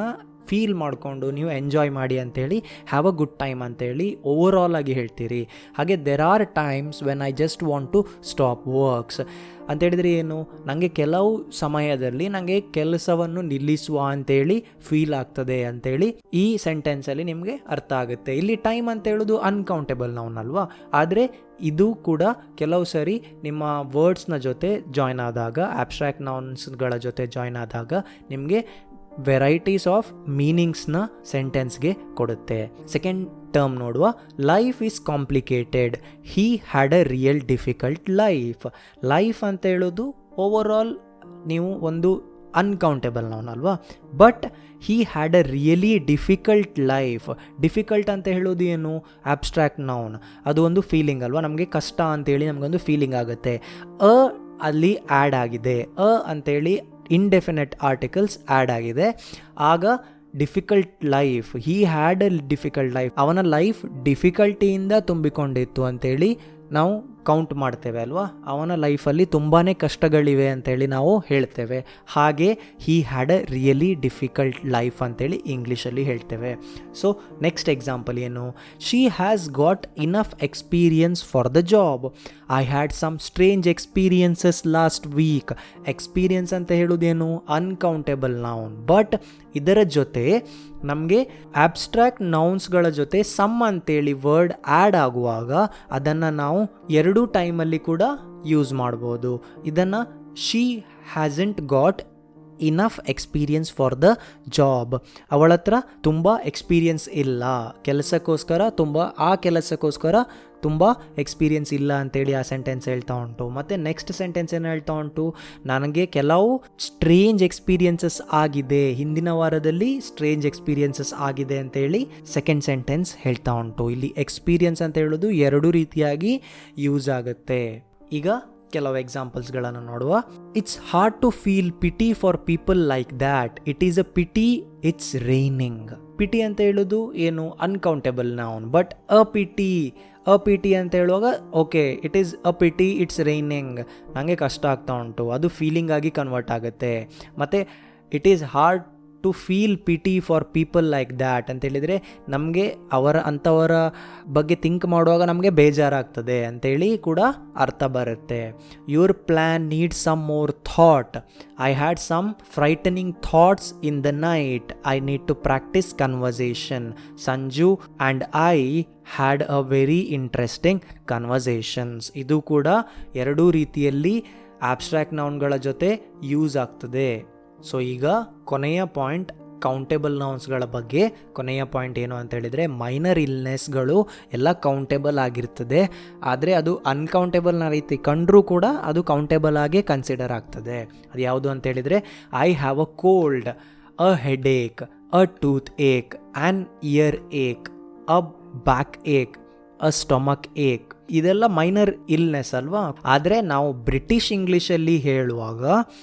ಫೀಲ್ ಮಾಡಿಕೊಂಡು ನೀವು ಎಂಜಾಯ್ ಮಾಡಿ ಅಂತೇಳಿ, ಹ್ಯಾವ್ ಅ ಗುಡ್ ಟೈಮ್ ಅಂತೇಳಿ ಓವರಾಲ್ ಆಗಿ ಹೇಳ್ತೀರಿ. ಹಾಗೆ there are times when I just want to stop works ಅಂತ ಹೇಳಿದರೆ ಏನು, ನನಗೆ ಕೆಲವು ಸಮಯದಲ್ಲಿ ನನಗೆ ಕೆಲಸವನ್ನು ನಿಲ್ಲಿಸುವ ಅಂತೇಳಿ ಫೀಲ್ ಆಗ್ತದೆ ಅಂತೇಳಿ ಈ ಸೆಂಟೆನ್ಸಲ್ಲಿ ನಿಮಗೆ ಅರ್ಥ ಆಗುತ್ತೆ. ಇಲ್ಲಿ ಟೈಮ್ ಅಂತ ಹೇಳೋದು ಅನ್ಕೌಂಟೇಬಲ್ ನೌನ್ ಅಲ್ವಾ, ಆದರೆ ಇದು ಕೂಡ ಕೆಲವು ಸರಿ ನಿಮ್ಮ ವರ್ಡ್ಸ್ನ ಜೊತೆ ಜಾಯ್ನ್ ಆದಾಗ, ಆಬ್ಸ್ಟ್ರಾಕ್ಟ್ ನೌನ್ಸ್ಗಳ ಜೊತೆ ಜಾಯ್ನ್ ಆದಾಗ ನಿಮಗೆ ವೆರೈಟೀಸ್ ಆಫ್ ಮೀನಿಂಗ್ಸ್ನ ಸೆಂಟೆನ್ಸ್ಗೆ ಕೊಡುತ್ತೆ. ಸೆಕೆಂಡ್ ಟರ್ಮ್ ನೋಡುವ, life is complicated, Hi had a real difficult life. Life ಅಂತ ಹೇಳೋದು ಓವರಾಲ್ ನೀವು ಒಂದು ಅನ್ಕೌಂಟೇಬಲ್ ನೌನ್ ಅಲ್ವಾ, but he had a really difficult life. Difficult ಅಂತ ಹೇಳೋದು ಏನು, ಆಬ್ಸ್ಟ್ರಾಕ್ಟ್ ನೌನ್, ಅದು ಒಂದು ಫೀಲಿಂಗ್ ಅಲ್ವಾ, ನಮಗೆ ಕಷ್ಟ ಅಂತೇಳಿ ನಮಗೊಂದು ಫೀಲಿಂಗ್ ಆಗುತ್ತೆ. ಅಲ್ಲಿ ಆ್ಯಡ್ ಆಗಿದೆ, ಅಂತೇಳಿ ಇಂಡೆಫಿನೆಟ್ ಆರ್ಟಿಕಲ್ಸ್ ಆ್ಯಡ್ ಆಗಿದೆ, ಆಗ difficult life, Hi had a difficult life, ಅವನ ಲೈಫ್ ಡಿಫಿಕಲ್ಟಿಯಿಂದ ತುಂಬಿಕೊಂಡಿತ್ತು ಅಂತೇಳಿ ನಾವು ಕೌಂಟ್ ಮಾಡ್ತೇವೆ ಅಲ್ವಾ, ಅವನ ಲೈಫಲ್ಲಿ ತುಂಬಾ ಕಷ್ಟಗಳಿವೆ ಅಂತೇಳಿ ನಾವು ಹೇಳ್ತೇವೆ. ಹಾಗೆ he had a really difficult life ಅಂತೇಳಿ ಇಂಗ್ಲೀಷಲ್ಲಿ ಹೇಳ್ತೇವೆ. ಸೊ ನೆಕ್ಸ್ಟ್ ಎಕ್ಸಾಂಪಲ್ ಏನು, she has got enough experience for the job, I had some strange experiences last week. Experience ಅಂತ ಹೇಳೋದೇನು, ಅನ್ಕೌಂಟೇಬಲ್ ನೌನ್, ಬಟ್ ಇದರ ಜೊತೆ ನಮಗೆ ಆಬ್ಸ್ಟ್ರಾಕ್ಟ್ ನೌನ್ಸ್ಗಳ ಜೊತೆ ಸಮ್ ಅಂತೇಳಿ ವರ್ಡ್ ಆ್ಯಡ್ ಆಗುವಾಗ ಅದನ್ನು ನಾವು ಎರಡೂ ಟೈಮಲ್ಲಿ ಕೂಡ ಯೂಸ್ ಮಾಡ್ಬೋದು. ಇದನ್ನು she hasn't got enough experience for the job, ಅವಳ ಹತ್ರ ತುಂಬ ಎಕ್ಸ್ಪೀರಿಯನ್ಸ್ ಇಲ್ಲ ಕೆಲಸಕ್ಕೋಸ್ಕರ, ಆ ಕೆಲಸಕ್ಕೋಸ್ಕರ ತುಂಬ ಎಕ್ಸ್ಪೀರಿಯನ್ಸ್ ಇಲ್ಲ ಅಂತೇಳಿ ಆ ಸೆಂಟೆನ್ಸ್ ಹೇಳ್ತಾ ಉಂಟು. ಮತ್ತು ನೆಕ್ಸ್ಟ್ ಸೆಂಟೆನ್ಸ್ ಏನು ಹೇಳ್ತಾ ಉಂಟು, ನನಗೆ ಕೆಲವು ಸ್ಟ್ರೇಂಜ್ ಎಕ್ಸ್ಪೀರಿಯನ್ಸಸ್ ಆಗಿದೆ, ಹಿಂದಿನ ವಾರದಲ್ಲಿ ಸ್ಟ್ರೇಂಜ್ ಎಕ್ಸ್ಪೀರಿಯನ್ಸಸ್ ಆಗಿದೆ ಅಂತೇಳಿ ಸೆಕೆಂಡ್ ಸೆಂಟೆನ್ಸ್ ಹೇಳ್ತಾ ಉಂಟು. ಇಲ್ಲಿ ಎಕ್ಸ್ಪೀರಿಯನ್ಸ್ ಅಂತ ಹೇಳೋದು ಎರಡು ರೀತಿಯಾಗಿ ಯೂಸ್ ಆಗುತ್ತೆ. ಈಗ ಕೆಲವು ಎಕ್ಸಾಂಪಲ್ಸ್ಗಳನ್ನು ನೋಡುವ. It's hard to feel pity for people like that, it is a pity it's raining. Pity ಅಂತ ಹೇಳೋದು ಏನು, uncountable noun, but a pity ಅಂತ ಹೇಳುವಾಗ okay, it is a pity it's raining, ನನಗೆ ಕಷ್ಟ ಆಗ್ತಾ ಉಂಟು, ಅದು ಫೀಲಿಂಗ್ ಆಗಿ ಕನ್ವರ್ಟ್ ಆಗುತ್ತೆ. ಮತ್ತು it is hard to feel pity for people like that ಅಂತೇಳಿದರೆ ನಮಗೆ ಅಂಥವರ ಬಗ್ಗೆ ಥಿಂಕ್ ಮಾಡುವಾಗ ನಮಗೆ ಬೇಜಾರಾಗ್ತದೆ ಅಂತೇಳಿ ಕೂಡ ಅರ್ಥ ಬರುತ್ತೆ. Your plan need some more thought, I had some frightening thoughts in the night, I need to practise conversation, Sanju and I had a very interesting conversations. ಇದು ಕೂಡ ಎರಡೂ ರೀತಿಯಲ್ಲಿ ಆಬ್ಸ್ಟ್ರಾಕ್ಟ್ ನೌನ್ಗಳ ಜೊತೆ ಯೂಸ್ ಆಗ್ತದೆ. ಸೊ ಈಗ ಕೊನೆಯ ಪಾಯಿಂಟ್ ಕೌಂಟೇಬಲ್ ನೌನ್ಸ್ಗಳ ಬಗ್ಗೆ. ಕೊನೆಯ ಪಾಯಿಂಟ್ ಏನು ಅಂತ ಹೇಳಿದರೆ, ಮೈನರ್ ಇಲ್ನೆಸ್ಗಳು ಎಲ್ಲ ಕೌಂಟೇಬಲ್ ಆಗಿರ್ತದೆ, ಆದರೆ ಅದು ಅನ್ಕೌಂಟೇಬಲ್ನ ರೀತಿ ಕಂಡರೂ ಕೂಡ ಅದು ಕೌಂಟೇಬಲ್ ಆಗೇ ಕನ್ಸಿಡರ್ ಆಗ್ತದೆ. ಅದು ಯಾವುದು ಅಂತ ಹೇಳಿದರೆ, I have a cold, a headache, a toothache, an earache, a backache, a stomachache. ಇದೆಲ್ಲ ಮೈನರ್ ಇಲ್ನೆಸ್ ಅಲ್ವಾ, ಆದರೆ ನಾವು ಬ್ರಿಟಿಷ್ ಇಂಗ್ಲೀಷಲ್ಲಿ ಹೇಳುವಾಗ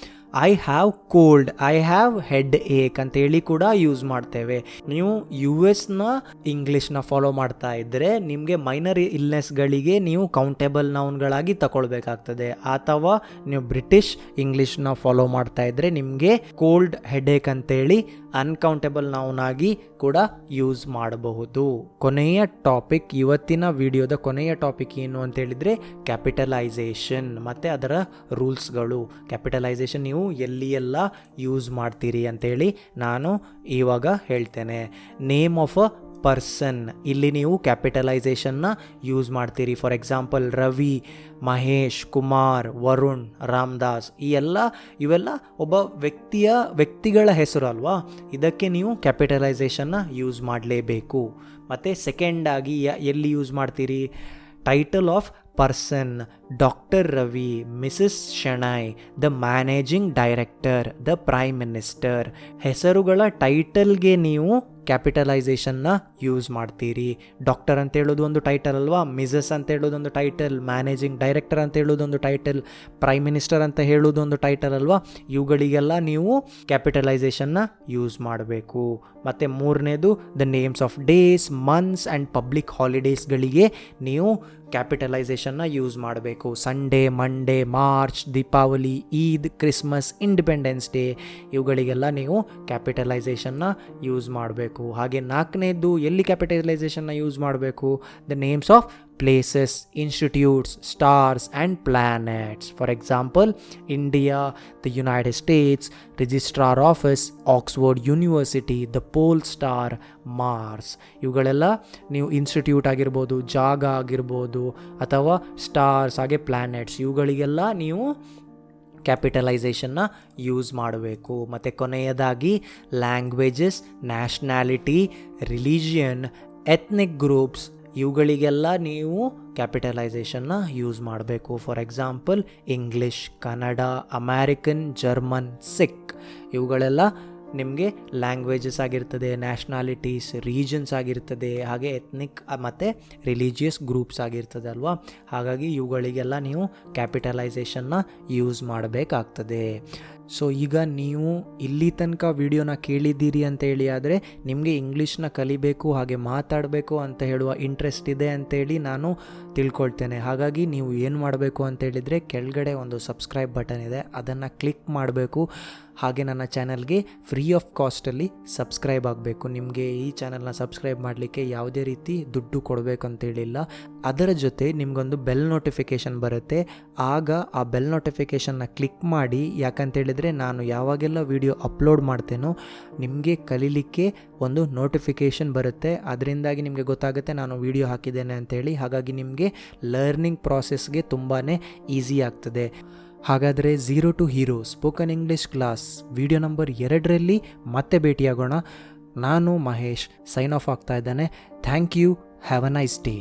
I have cold, I have headache ಅಂತೇಳಿ ಕೂಡ ಯೂಸ್ ಮಾಡ್ತೇವೆ. ನೀವು US ಇಂಗ್ಲೀಷ್ನ ಫಾಲೋ ಮಾಡ್ತಾ ಇದ್ದರೆ ನಿಮಗೆ ಮೈನರ್ ಇಲ್ನೆಸ್ಗಳಿಗೆ ನೀವು ಕೌಂಟೇಬಲ್ ನೌನ್ಗಳಾಗಿ ತಗೊಳ್ಬೇಕಾಗ್ತದೆ. ಅಥವಾ ನೀವು ಬ್ರಿಟಿಷ್ ಇಂಗ್ಲೀಷ್ನ ಫಾಲೋ ಮಾಡ್ತಾ ಇದ್ದರೆ ನಿಮಗೆ ಕೋಲ್ಡ್, ಹೆಡ್ ಏಕ್ ಅಂತೇಳಿ ಅನ್ಕೌಂಟೇಬಲ್ ನೌನ್ ಆಗಿ ಕೂಡ ಯೂಸ್ ಮಾಡಬಹುದು. ಕೊನೆಯ ಟಾಪಿಕ್, ಇವತ್ತಿನ ವಿಡಿಯೋದ ಕೊನೆಯ ಟಾಪಿಕ್ ಏನು ಅಂತ ಹೇಳಿದರೆ ಕ್ಯಾಪಿಟಲೈಸೇಷನ್ ಮತ್ತು ಅದರ ರೂಲ್ಸ್ಗಳು. ಕ್ಯಾಪಿಟಲೈಸೇಷನ್ ನೀವು ಎಲ್ಲಿ ಎಲ್ಲ ಯೂಸ್ ಮಾಡ್ತೀರಿ ಅಂತೇಳಿ ನಾನು ಇವಾಗ ಹೇಳ್ತೇನೆ. ನೇಮ್ ಆಫ್ ಅ ಪರ್ಸನ್, ಇಲ್ಲಿ ನೀವು ಕ್ಯಾಪಿಟಲೈಸೇಷನ್ನ ಯೂಸ್ ಮಾಡ್ತೀರಿ. ಫಾರ್ ಎಕ್ಸಾಂಪಲ್ ರವಿ, ಮಹೇಶ್, ಕುಮಾರ್, ವರುಣ್, ರಾಮದಾಸ್, ಇವೆಲ್ಲ ಒಬ್ಬ ವ್ಯಕ್ತಿಗಳ ಹೆಸರು ಅಲ್ವಾ, ಇದಕ್ಕೆ ನೀವು ಕ್ಯಾಪಿಟಲೈಸೇಷನ್ನ ಯೂಸ್ ಮಾಡಲೇಬೇಕು. ಮತ್ತು ಸೆಕೆಂಡ್ ಆಗಿ ಎಲ್ಲಿ ಯೂಸ್ ಮಾಡ್ತೀರಿ, title of person, doctor Ravi, Mrs Shenoy, the managing director, the prime minister. ಹೆಸರುಗಳ ಟೈಟಲ್ಗೆ ನೀವು ಕ್ಯಾಪಿಟಲೈಸೇಷನ್ನ ಯೂಸ್ ಮಾಡ್ತೀರಿ. ಡಾಕ್ಟರ್ ಅಂತ ಹೇಳೋದು ಒಂದು ಟೈಟಲ್ ಅಲ್ವಾ, ಮಿಸಸ್ ಅಂತ ಹೇಳೋದೊಂದು ಟೈಟಲ್, ಮ್ಯಾನೇಜಿಂಗ್ ಡೈರೆಕ್ಟರ್ ಅಂತ ಹೇಳೋದೊಂದು ಟೈಟಲ್, ಪ್ರೈಮ್ ಮಿನಿಸ್ಟರ್ ಅಂತ ಹೇಳೋದೊಂದು ಟೈಟಲ್ ಅಲ್ವಾ. ಇವುಗಳಿಗೆಲ್ಲ ನೀವು ಕ್ಯಾಪಿಟಲೈಸೇಷನ್ನ ಯೂಸ್ ಮಾಡಬೇಕು. ಮತ್ತು ಮೂರನೇದು, the names of days, months and public ಹಾಲಿಡೇಸ್ಗಳಿಗೆ ನೀವು ಕ್ಯಾಪಿಟಲೈಸೇಷನ್ನ ಯೂಸ್ ಮಾಡಬೇಕು. Sunday, Monday, March, Deepavali, Eid, Christmas, Independence Day ಇವುಗಳಿಗೆಲ್ಲ ನೀವು ಕ್ಯಾಪಿಟಲೈಸೇಷನ್ನ ಯೂಸ್ ಮಾಡಬೇಕು. ಹಾಗೆ 4ನೇದು ಎಲ್ಲಿ ಕ್ಯಾಪಿಟಲೈಸೇಷನ್ನ ಯೂಸ್ ಮಾಡಬೇಕು? The names of places, institutes, stars and planets. For example, India, the United States, Registrar Office, Oxford University, the Pole Star, Mars. ಇವುಗಳೆಲ್ಲ ನೀವು ಇನ್ಸ್ಟಿಟ್ಯೂಟ್ ಆಗಿರ್ಬೋದು, ಜಾಗ ಆಗಿರ್ಬೋದು, ಅಥವಾ ಸ್ಟಾರ್ಸ್ ಹಾಗೆ ಪ್ಲ್ಯಾನೆಟ್ಸ್ ಇವುಗಳಿಗೆಲ್ಲ ನೀವು ಕ್ಯಾಪಿಟಲೈಸೇಷನ್ನ ಯೂಸ್ ಮಾಡಬೇಕು. ಮತ್ತು ಕೊನೆಯದಾಗಿ languages, nationality, religion, ethnic groups ಇವುಗಳಿಗೆಲ್ಲ ನೀವು ಕ್ಯಾಪಿಟಲೈಸೇಷನ್ನ ಯೂಸ್ ಮಾಡಬೇಕು. For example English, Kannada, American, German, Sikh ಇವುಗಳೆಲ್ಲ ನಿಮಗೆ ಲ್ಯಾಂಗ್ವೇಜಸ್ ಆಗಿರ್ತದೆ, ನ್ಯಾಷನಾಲಿಟೀಸ್, ರೀಜನ್ಸ್ ಆಗಿರ್ತದೆ, ಹಾಗೆ ಎಥ್ನಿಕ್ ಮತ್ತು ರಿಲಿಜಿಯಸ್ ಗ್ರೂಪ್ಸ್ ಆಗಿರ್ತದೆ ಅಲ್ವಾ. ಹಾಗಾಗಿ ಇವುಗಳಿಗೆಲ್ಲ ನೀವು ಕ್ಯಾಪಿಟಲೈಸೇಷನ್ನ ಯೂಸ್ ಮಾಡಬೇಕಾಗ್ತದೆ. ಸೊ ಈಗ ನೀವು ಇಲ್ಲಿ ತನಕ ವಿಡಿಯೋನ ಕೇಳಿದ್ದೀರಿ ಅಂತ ಹೇಳಿ ಆದರೆ ನಿಮಗೆ ಇಂಗ್ಲೀಷ್ನ ಕಲಿಬೇಕು ಹಾಗೆ ಮಾತಾಡಬೇಕು ಅಂತ ಹೇಳುವ ಇಂಟ್ರೆಸ್ಟ್ ಇದೆ ಅಂತೇಳಿ ನಾನು ತಿಳ್ಕೊಳ್ತೇನೆ. ಹಾಗಾಗಿ ನೀವು ಏನು ಮಾಡಬೇಕು ಅಂತೇಳಿದರೆ ಕೆಳಗಡೆ ಒಂದು ಸಬ್ಸ್ಕ್ರೈಬ್ ಬಟನ್ ಇದೆ, ಅದನ್ನು ಕ್ಲಿಕ್ ಮಾಡಬೇಕು. ಹಾಗೆ ನನ್ನ ಚಾನಲ್ಗೆ ಫ್ರೀ ಆಫ್ ಕಾಸ್ಟಲ್ಲಿ ಸಬ್ಸ್ಕ್ರೈಬ್ ಆಗಬೇಕು. ನಿಮಗೆ ಈ ಚಾನಲ್ನ ಸಬ್ಸ್ಕ್ರೈಬ್ ಮಾಡಲಿಕ್ಕೆ ಯಾವುದೇ ರೀತಿ ದುಡ್ಡು ಕೊಡಬೇಕು ಅಂತೇಳಿಲ್ಲ. ಅದರ ಜೊತೆ ನಿಮಗೊಂದು ಬೆಲ್ ನೋಟಿಫಿಕೇಷನ್ ಬರುತ್ತೆ. ಆಗ ಆ ಬೆಲ್ ನೋಟಿಫಿಕೇಷನ್ನ ಕ್ಲಿಕ್ ಮಾಡಿ, ಯಾಕಂತೇಳಿದರೆ ನಾನು ಯಾವಾಗೆಲ್ಲ ವಿಡಿಯೋ ಅಪ್ಲೋಡ್ ಮಾಡ್ತೇನೋ ನಿಮಗೆ ಕಲೀಲಿಕ್ಕೆ ಒಂದು ನೋಟಿಫಿಕೇಷನ್ ಬರುತ್ತೆ. ಅದರಿಂದಾಗಿ ನಿಮಗೆ ಗೊತ್ತಾಗುತ್ತೆ ನಾನು ವಿಡಿಯೋ ಹಾಕಿದ್ದೇನೆ ಅಂತೇಳಿ. ಹಾಗಾಗಿ ನಿಮಗೆ ಲರ್ನಿಂಗ್ ಪ್ರಾಸೆಸ್ಗೆ ತುಂಬಾ ಈಸಿ ಆಗ್ತದೆ. ಹಾಗಾದರೆ 0 to Hero spoken English class video number 2ರಲ್ಲಿ ಮತ್ತೆ ಭೇಟಿಯಾಗೋಣ. ನಾನು ಮಹೇಶ್ ಸೈನ್ ಆಫ್ ಆಗ್ತಾ ಇದ್ದೇನೆ. Thank you. Have a nice day.